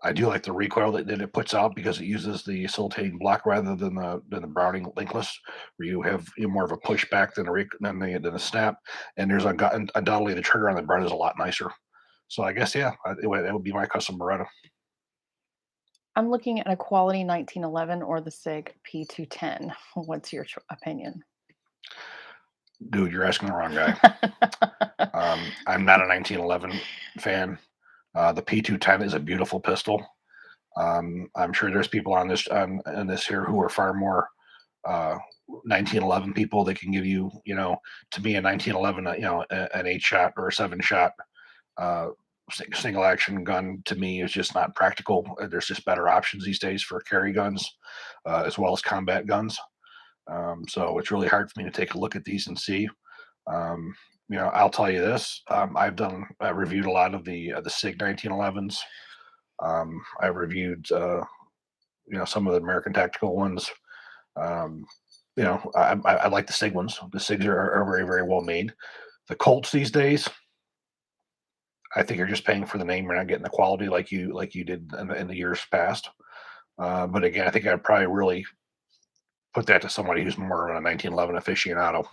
I do like the recoil that it puts out because it uses the facilitating block rather than the Browning linkless, where you have more of a pushback than a snap. And there's undoubtedly the trigger on the Beretta is a lot nicer. So I guess that would be my custom Beretta. I'm looking at a quality 1911 or the SIG P210. What's your opinion? Dude, you're asking the wrong guy. I'm not a 1911 fan. The P210 is a beautiful pistol. I'm sure there's people on this here who are far more 1911 people that can give you, to me a 1911, an 8-shot or a 7-shot single action gun to me is just not practical. There's just better options these days for carry guns as well as combat guns. So it's really hard for me to take a look at these and see. I'll tell you this. I reviewed a lot of the SIG 1911s. I reviewed some of the American tactical ones. I like the SIG ones. The SIGs are very, very well made. The Colts these days, I think you're just paying for the name. You're not getting the quality like you did in the years past. But again, I think I'd probably really put that to somebody who's more of a 1911 aficionado.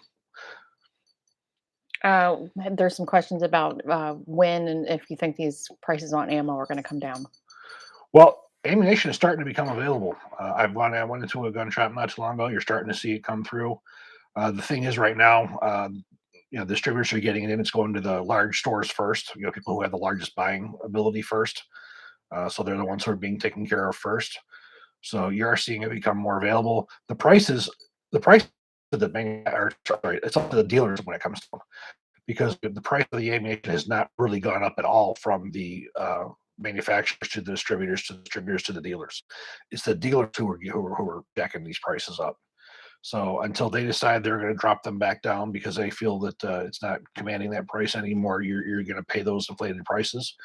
There's some questions about when and if you think these prices on ammo are going to come down. Well, ammunition is starting to become available. I went into a gun shop not too long ago. You're starting to see it come through. The thing is, right now, distributors are getting it in. It's going to the large stores first. People who have the largest buying ability first. So they're the ones who are being taken care of first. So you are seeing it become more available. The price of it's up to the dealers when it comes to them, because the price of the ammunition has not really gone up at all from the manufacturers to the distributors to the dealers. It's the dealers who are jacking these prices up. So until they decide they're going to drop them back down because they feel that it's not commanding that price anymore, you're going to pay those inflated prices.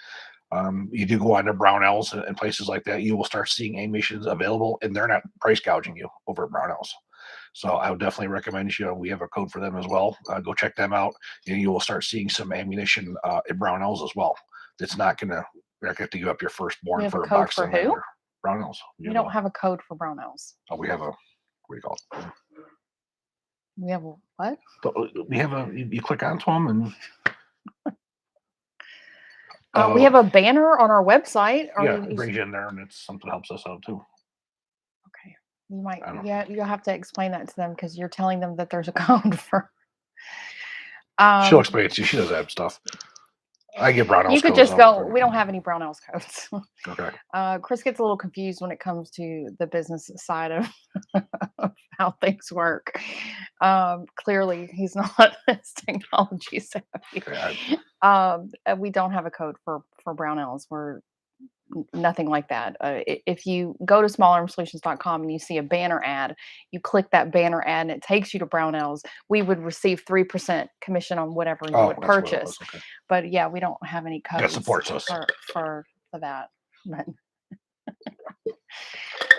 You do go on to Brownells and places like that, you will start seeing ammunitions available, and they're not price gouging you over at Brownells. So I would definitely recommend, we have a code for them as well. Go check them out, and you will start seeing some ammunition at Brownells as well. It's not going to have to give up your firstborn for a box. For who? Brownells. We don't have a code for Brownells. Oh, we have a, what do you call it? We have a what? We have you click onto them and. We have a banner on our website. It brings you in there, and it's something that helps us out too. Okay, you might. Yeah, you'll have to explain that to them because you're telling them that there's a code for. She'll explain it to you. She does that stuff. I get You Brownells could codes just all the go, time. we don't have any Brownells codes. Okay. Chris gets a little confused when it comes to the business side of, of how things work. Clearly, he's not as technology savvy. Okay. We don't have a code for Brownells. We're nothing like that. If you go to smallarmsolutions.com and you see a banner ad, you click that banner ad and it takes you to Brownells. We would receive 3% commission on whatever you would That's what it purchase. was. Okay. But yeah, we don't have any That codes supports us. for that. But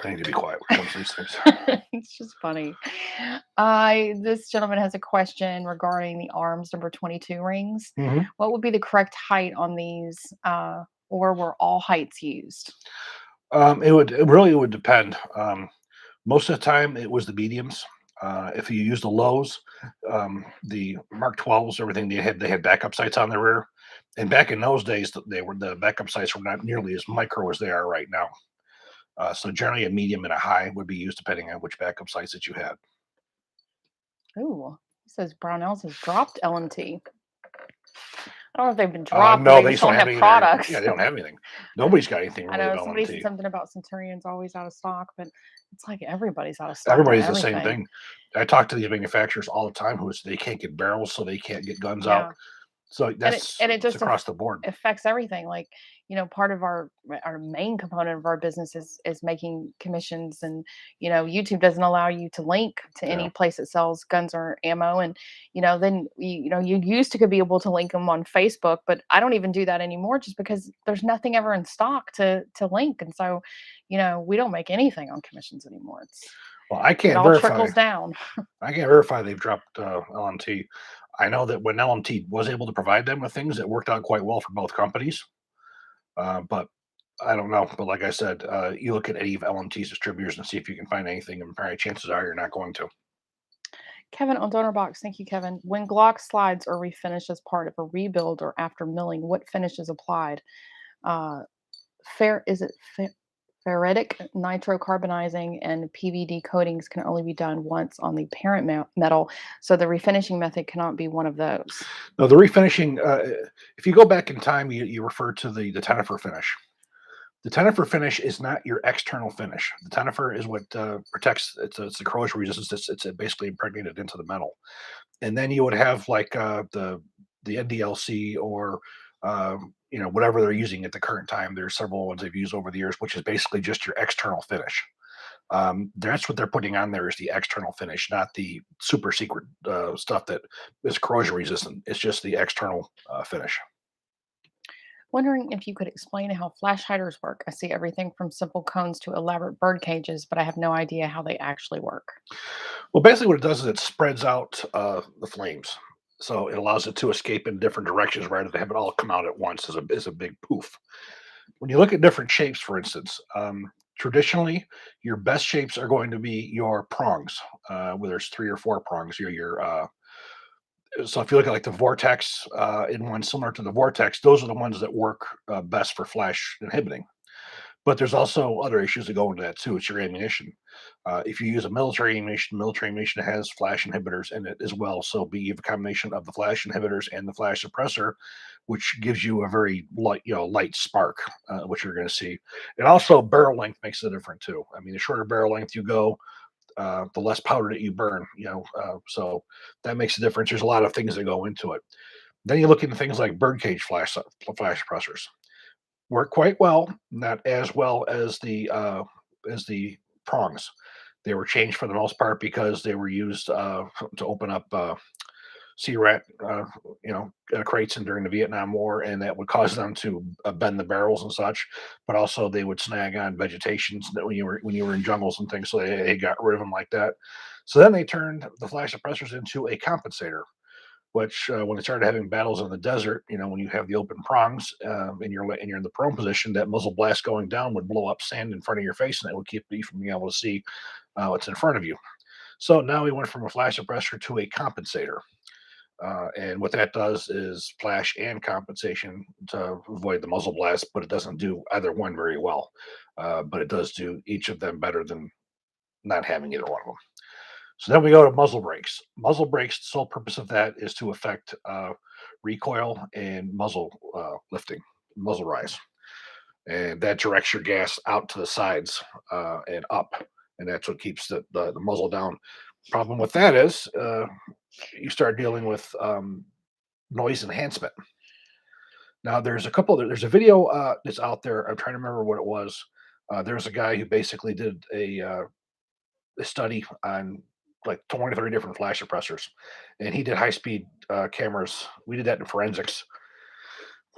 I need to be quiet when it comes to these things. it's just funny. This gentleman has a question regarding the arms number 22 rings. Mm-hmm. What would be the correct height on these, or were all heights used? It really would depend. Most of the time, it was the mediums. If you use the lows, the Mark 12s, everything they had backup sights on the rear, and back in those days, the backup sights were not nearly as micro as they are right now. So generally, a medium and a high would be used depending on which backup sights that you had. Ooh, he says Brownells has dropped LMT. I don't know if they've been dropped, No, they they just don't don't have have any. products. Yeah, they don't have anything. Nobody's got anything I really know of somebody said LMT. something about Centurion's always out of stock, but it's like everybody's out of stock. Everybody's the same thing. I talk to these manufacturers all the time who they can't get barrels, so they can't get guns out. So It it's just across the board. affects everything. Like, part of our main component of our business is making commissions, and YouTube doesn't allow you to link to any place that sells guns or ammo, and then you used to could be able to link them on Facebook, but I don't even do that anymore just because there's nothing ever in stock to link, and so we don't make anything on commissions anymore. Well, I It can't all verify. trickles down. I can't verify they've dropped LMT. I know that when LMT was able to provide them with things, it worked out quite well for both companies. But I don't know. But like I said, you look at any of LMT's distributors and see if you can find anything, and probably chances are you're not going to. Kevin on Donor Box, thank you, Kevin. When Glock slides are refinished as part of a rebuild or after milling, what finish is applied? Uh, is it ferritic nitrocarbonizing and PVD coatings can only be done once on the parent metal, so the refinishing method cannot be one of those. No, the refinishing. If you go back in time, you refer to the tenifer finish. The tenifer finish is not your external finish. The tenifer is what protects. It's the corrosion resistance. It's basically impregnated into the metal. And then you would have like the NDLC or whatever they're using at the current time. There's several ones they've used over the years, which is basically just your external finish. That's what they're putting on there is the external finish, not the super secret stuff that is corrosion resistant. It's just the external finish. Wondering if you could explain how flash hiders work. I see everything from simple cones to elaborate bird cages, but I have no idea how they actually work. Well, basically, what it does is it spreads out the flames, so it allows it to escape in different directions rather than have it all come out at once as a big poof. When you look at different shapes, for instance, traditionally, your best shapes are going to be your prongs, where there's 3 or 4 prongs. So if you look at like the vortex in one similar to the vortex, those are the ones that work best for flash inhibiting. But there's also other issues that go into that too. It's your ammunition. If you use a military ammunition has flash inhibitors in it as well. So you have a combination of the flash inhibitors and the flash suppressor, which gives you a very light spark, which you're going to see. And also barrel length makes a difference too. I mean, the shorter barrel length you go, the less powder that you burn. So that makes a difference. There's a lot of things that go into it. Then you look into things like birdcage flash suppressors work quite well, not as well as the prongs. They were changed for the most part because they were used to open up CRAT, crates and during the Vietnam War, and that would cause them to bend the barrels and such. But also, they would snag on vegetations that when you were in jungles and things, so they got rid of them like that. So then they turned the flash suppressors into a compensator, which when they started having battles in the desert, when you have the open prongs and you're in the prone position, that muzzle blast going down would blow up sand in front of your face, and that would keep you from being able to see what's in front of you. So now we went from a flash suppressor to a compensator. And what that does is flash and compensation to avoid the muzzle blast, but it doesn't do either one very well. But it does do each of them better than not having either one of them. So then we go to muzzle brakes. Muzzle brakes, the sole purpose of that is to affect recoil and muzzle lifting, muzzle rise, and that directs your gas out to the sides and up, and that's what keeps the muzzle down. Problem with that is you start dealing with noise enhancement. Now, there's a video that's out there. I'm trying to remember what it was. There's a guy who basically did a study on like 20 or 30 different flash suppressors, and he did high speed cameras. We did that in forensics.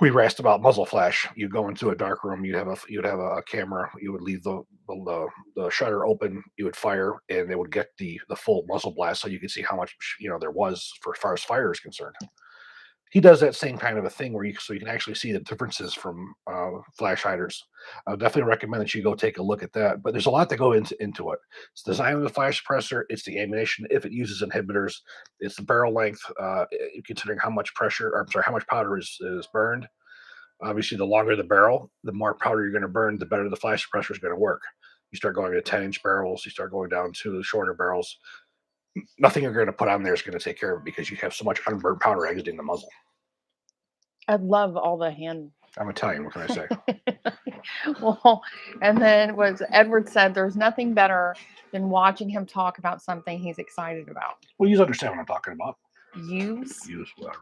We were asked about muzzle flash. You go into a dark room, you'd have a camera, you would leave the shutter open, you would fire, and they would get the full muzzle blast, so you could see how much there was for as far as fire is concerned. He does that same kind of a thing where you can actually see the differences from flash hiders. I would definitely recommend that you go take a look at that. But there's a lot that go into it. It's the design of the flash suppressor. It's the ammunition if it uses inhibitors. It's the barrel length, considering how much pressure, or I'm sorry, how much powder is burned. Obviously, the longer the barrel, the more powder you're going to burn, the better the flash suppressor is going to work. You start going to 10-inch barrels. You start going down to the shorter barrels. Nothing you're going to put on there is going to take care of it because you have so much unburned powder exiting the muzzle. I love all the hand. I'm Italian. What can I say? Well, and then was Edward said there's nothing better than watching him talk about something he's excited about. Well, you understand what I'm talking about. Use, whatever.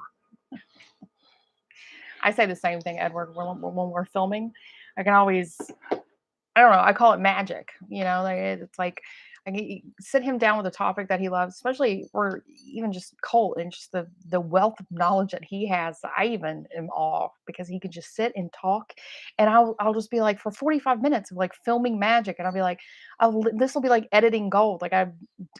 I say the same thing, Edward, when we're filming. I can always, I don't know, I call it magic. It's like I can sit him down with a topic that he loves, especially or even just Colt and just the wealth of knowledge that he has. I even am awe because he can just sit and talk, and I'll just be like for 45 minutes of like filming magic, and I'll be like, this will be like editing gold. Like I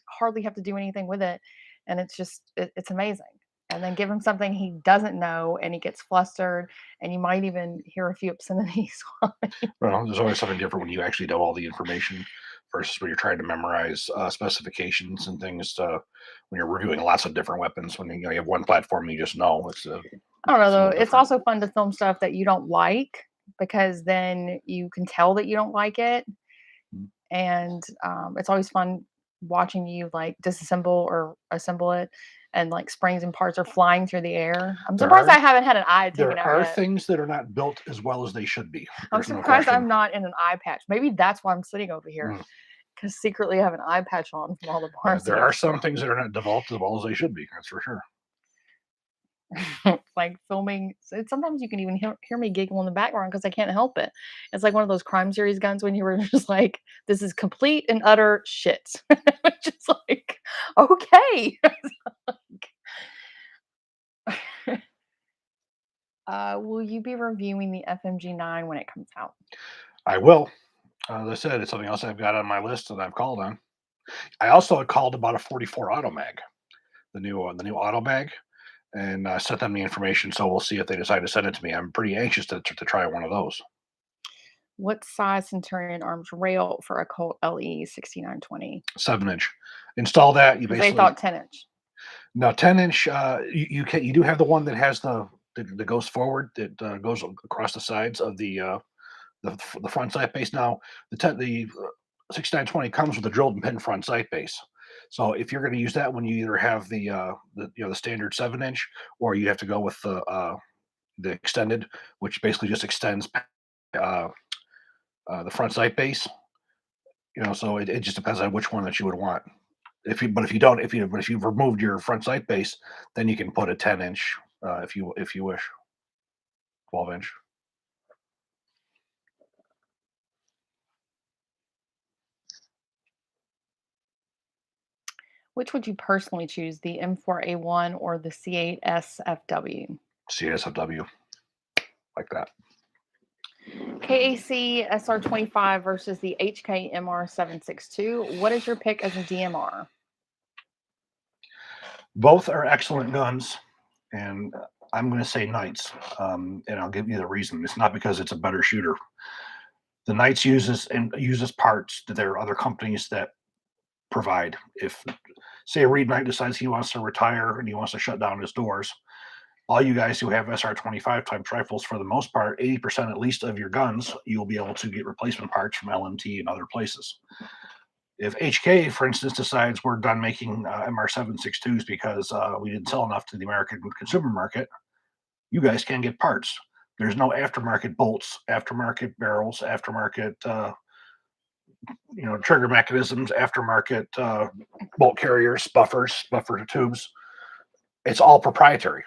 hardly have to do anything with it, and it's amazing. And then give him something he doesn't know, and he gets flustered, and you might even hear a few obscenities. Well, there's always something different when you actually know all the information versus when you're trying to memorize specifications and things. When you're reviewing lots of different weapons, when you have one platform you just know. I don't know though. It's also fun to film stuff that you don't like because then you can tell that you don't like it, and it's always fun watching you like disassemble or assemble it. And like springs and parts are flying through the air. I'm surprised I haven't had an eye taken out yet. There are things that are not built as well as they should be. I'm surprised I'm not in an eye patch. Maybe that's why I'm sitting over here. Because secretly I have an eye patch on from all the parts. There are some things that are not developed as well as they should be. That's for sure. Like filming, sometimes you can even hear me giggle in the background because I can't help it. It's like one of those crime series guns when you were just like, this is complete and utter shit. Just like, okay. Will you be reviewing the FMG9 when it comes out? I will. As I said, it's something else I've got on my list that I've called on. I also had called about a 44 Automag, the new Automag, and sent them the information. So we'll see if they decide to send it to me. I'm pretty anxious to try one of those. What size Centurion arms rail for a Colt LE 6920? 7-inch. Install that. You basically. They thought 10-inch. No, 10-inch. You do have the one that has that goes forward, that goes across the sides of the front sight base. Now the 6920 comes with a drilled and pin front sight base. So if you're going to use that one, you either have the standard 7-inch, or you have to go with the extended, which basically just extends the front sight base. So it just depends on which one that you would want. If you've removed your front sight base, then you can put a 10-inch if you wish, 12-inch. Which would you personally choose, the M4A1 or the C8 SFW? C8 SFW, like that. KAC SR25 versus the HK MR762. What is your pick as a DMR? Both are excellent guns, and I'm going to say Knights, and I'll give you the reason. It's not because it's a better shooter. The Knights uses parts that there are other companies that provide. If, say, Reed Knight decides he wants to retire and he wants to shut down his doors, all you guys who have SR25 type rifles, for the most part, 80% at least of your guns, you'll be able to get replacement parts from LMT and other places. If HK, for instance, decides we're done making MR762s because we didn't sell enough to the American consumer market, you guys can get parts. There's no aftermarket bolts, aftermarket barrels, aftermarket trigger mechanisms, aftermarket bolt carriers, buffers, buffer tubes. It's all proprietary.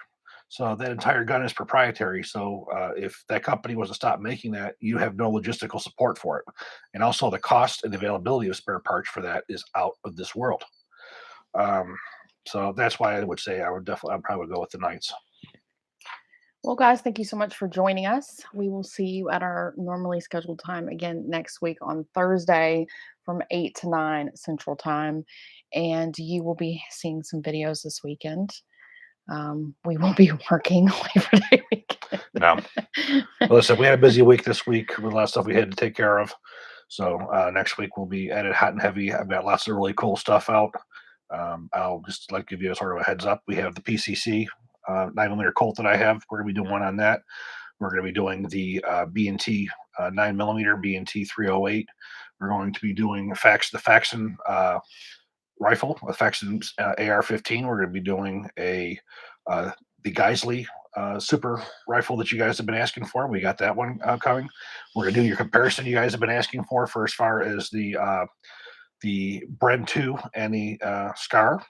So that entire gun is proprietary. So if that company was to stop making that, you have no logistical support for it. And also the cost and availability of spare parts for that is out of this world. So that's why I would say I'd probably go with the Knights. Well, guys, thank you so much for joining us. We will see you at our normally scheduled time again next week on Thursday from 8 to 9 Central Time. And you will be seeing some videos this weekend. We will be working Labor Day weekend. No. Listen, we had a busy week this week with a lot of stuff we had to take care of. So next week we'll be at it hot and heavy. I've got lots of really cool stuff out. I'll just like give you a sort of a heads up. We have the PCC 9mm Colt that I have. We're going to be doing one on that. We're going to be doing the B&T 9mm B&T 308. We're going to be doing the Faxon rifle, a Faxon AR-15. We're going to be doing the Geisley super rifle that you guys have been asking for. We got that one coming. We're going to do your comparison you guys have been asking for as far as the Bren 2 and the Scar.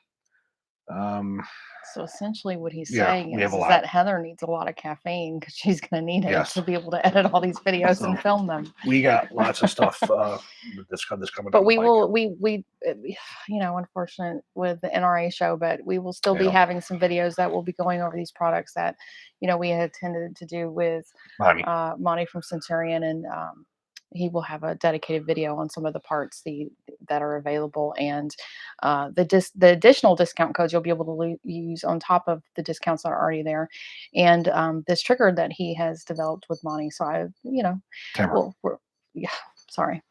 So essentially what he's saying is that that Heather needs a lot of caffeine because she's going to need it to be able to edit all these videos and film them. We got lots of stuff that's coming. But we will, unfortunate with the NRA show, but we will still be having some videos that will be going over these products that, we had intended to do with Monty from Centurion, and he will have a dedicated video on some of the parts that are available, and the additional discount codes you'll be able to use on top of the discounts that are already there, and this trigger that he has developed with Monty. So Hammer.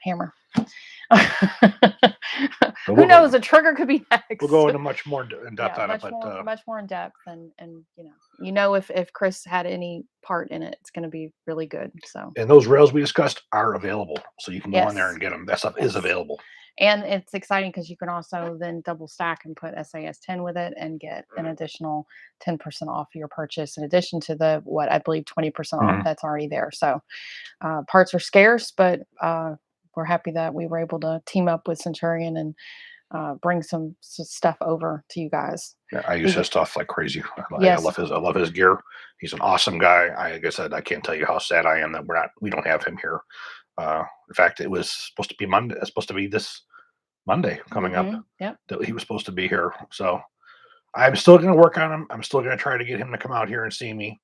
Hammer. Who knows? A trigger could be next. We'll go into much more in depth on it, but much more in depth, and if Chris had any part in it, it's going to be really good. So, and those rails we discussed are available, so you can go in there and get them. That stuff is available, and it's exciting because you can also then double stack and put SAS 10 with it and get an additional 10% off your purchase, in addition to the what I believe 20% off that's already there. So, parts are scarce, but we're happy that we were able to team up with Centurion and bring some stuff over to you guys. Yeah, I use his stuff like crazy. I love his gear. He's an awesome guy. Like I said, I can't tell you how sad I am that we don't have him here. In fact, it was supposed to be Monday. It's supposed to be this Monday coming up. Yep. That he was supposed to be here. So I'm still going to work on him. I'm still going to try to get him to come out here and see me.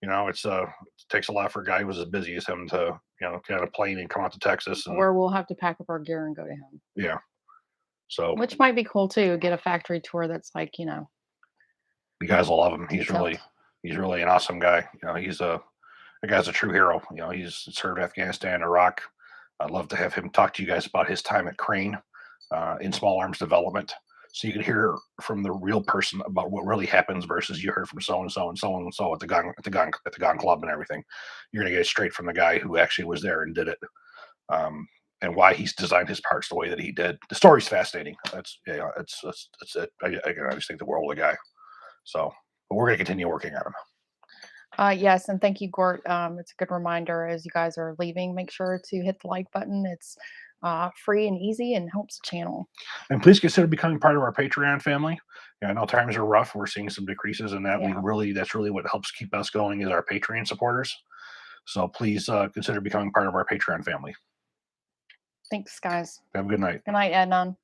It takes a lot for a guy who's as busy as him to, get on a plane and come out to Texas. Or we'll have to pack up our gear and go to him. Yeah. So, which might be cool too. Get a factory tour that's like, you guys will love him. He's really an awesome guy. The guy's a true hero. He's served Afghanistan, Iraq. I'd love to have him talk to you guys about his time at Crane in small arms development, so you can hear from the real person about what really happens versus you heard from so and so and so and so at the gun club and everything. You're gonna get it straight from the guy who actually was there and did it, and why he's designed his parts the way that he did. The story's fascinating. That's it. I just think the world of the guy. So, but we're gonna continue working on him. Yes, and thank you, Gort. It's a good reminder as you guys are leaving. Make sure to hit the like button. It's free and easy and helps the channel. And please consider becoming part of our Patreon family. I know times are rough. We're seeing some decreases in that. That's really what helps keep us going is our Patreon supporters. So please consider becoming part of our Patreon family. Thanks, guys. Have a good night. Good night, Adnan.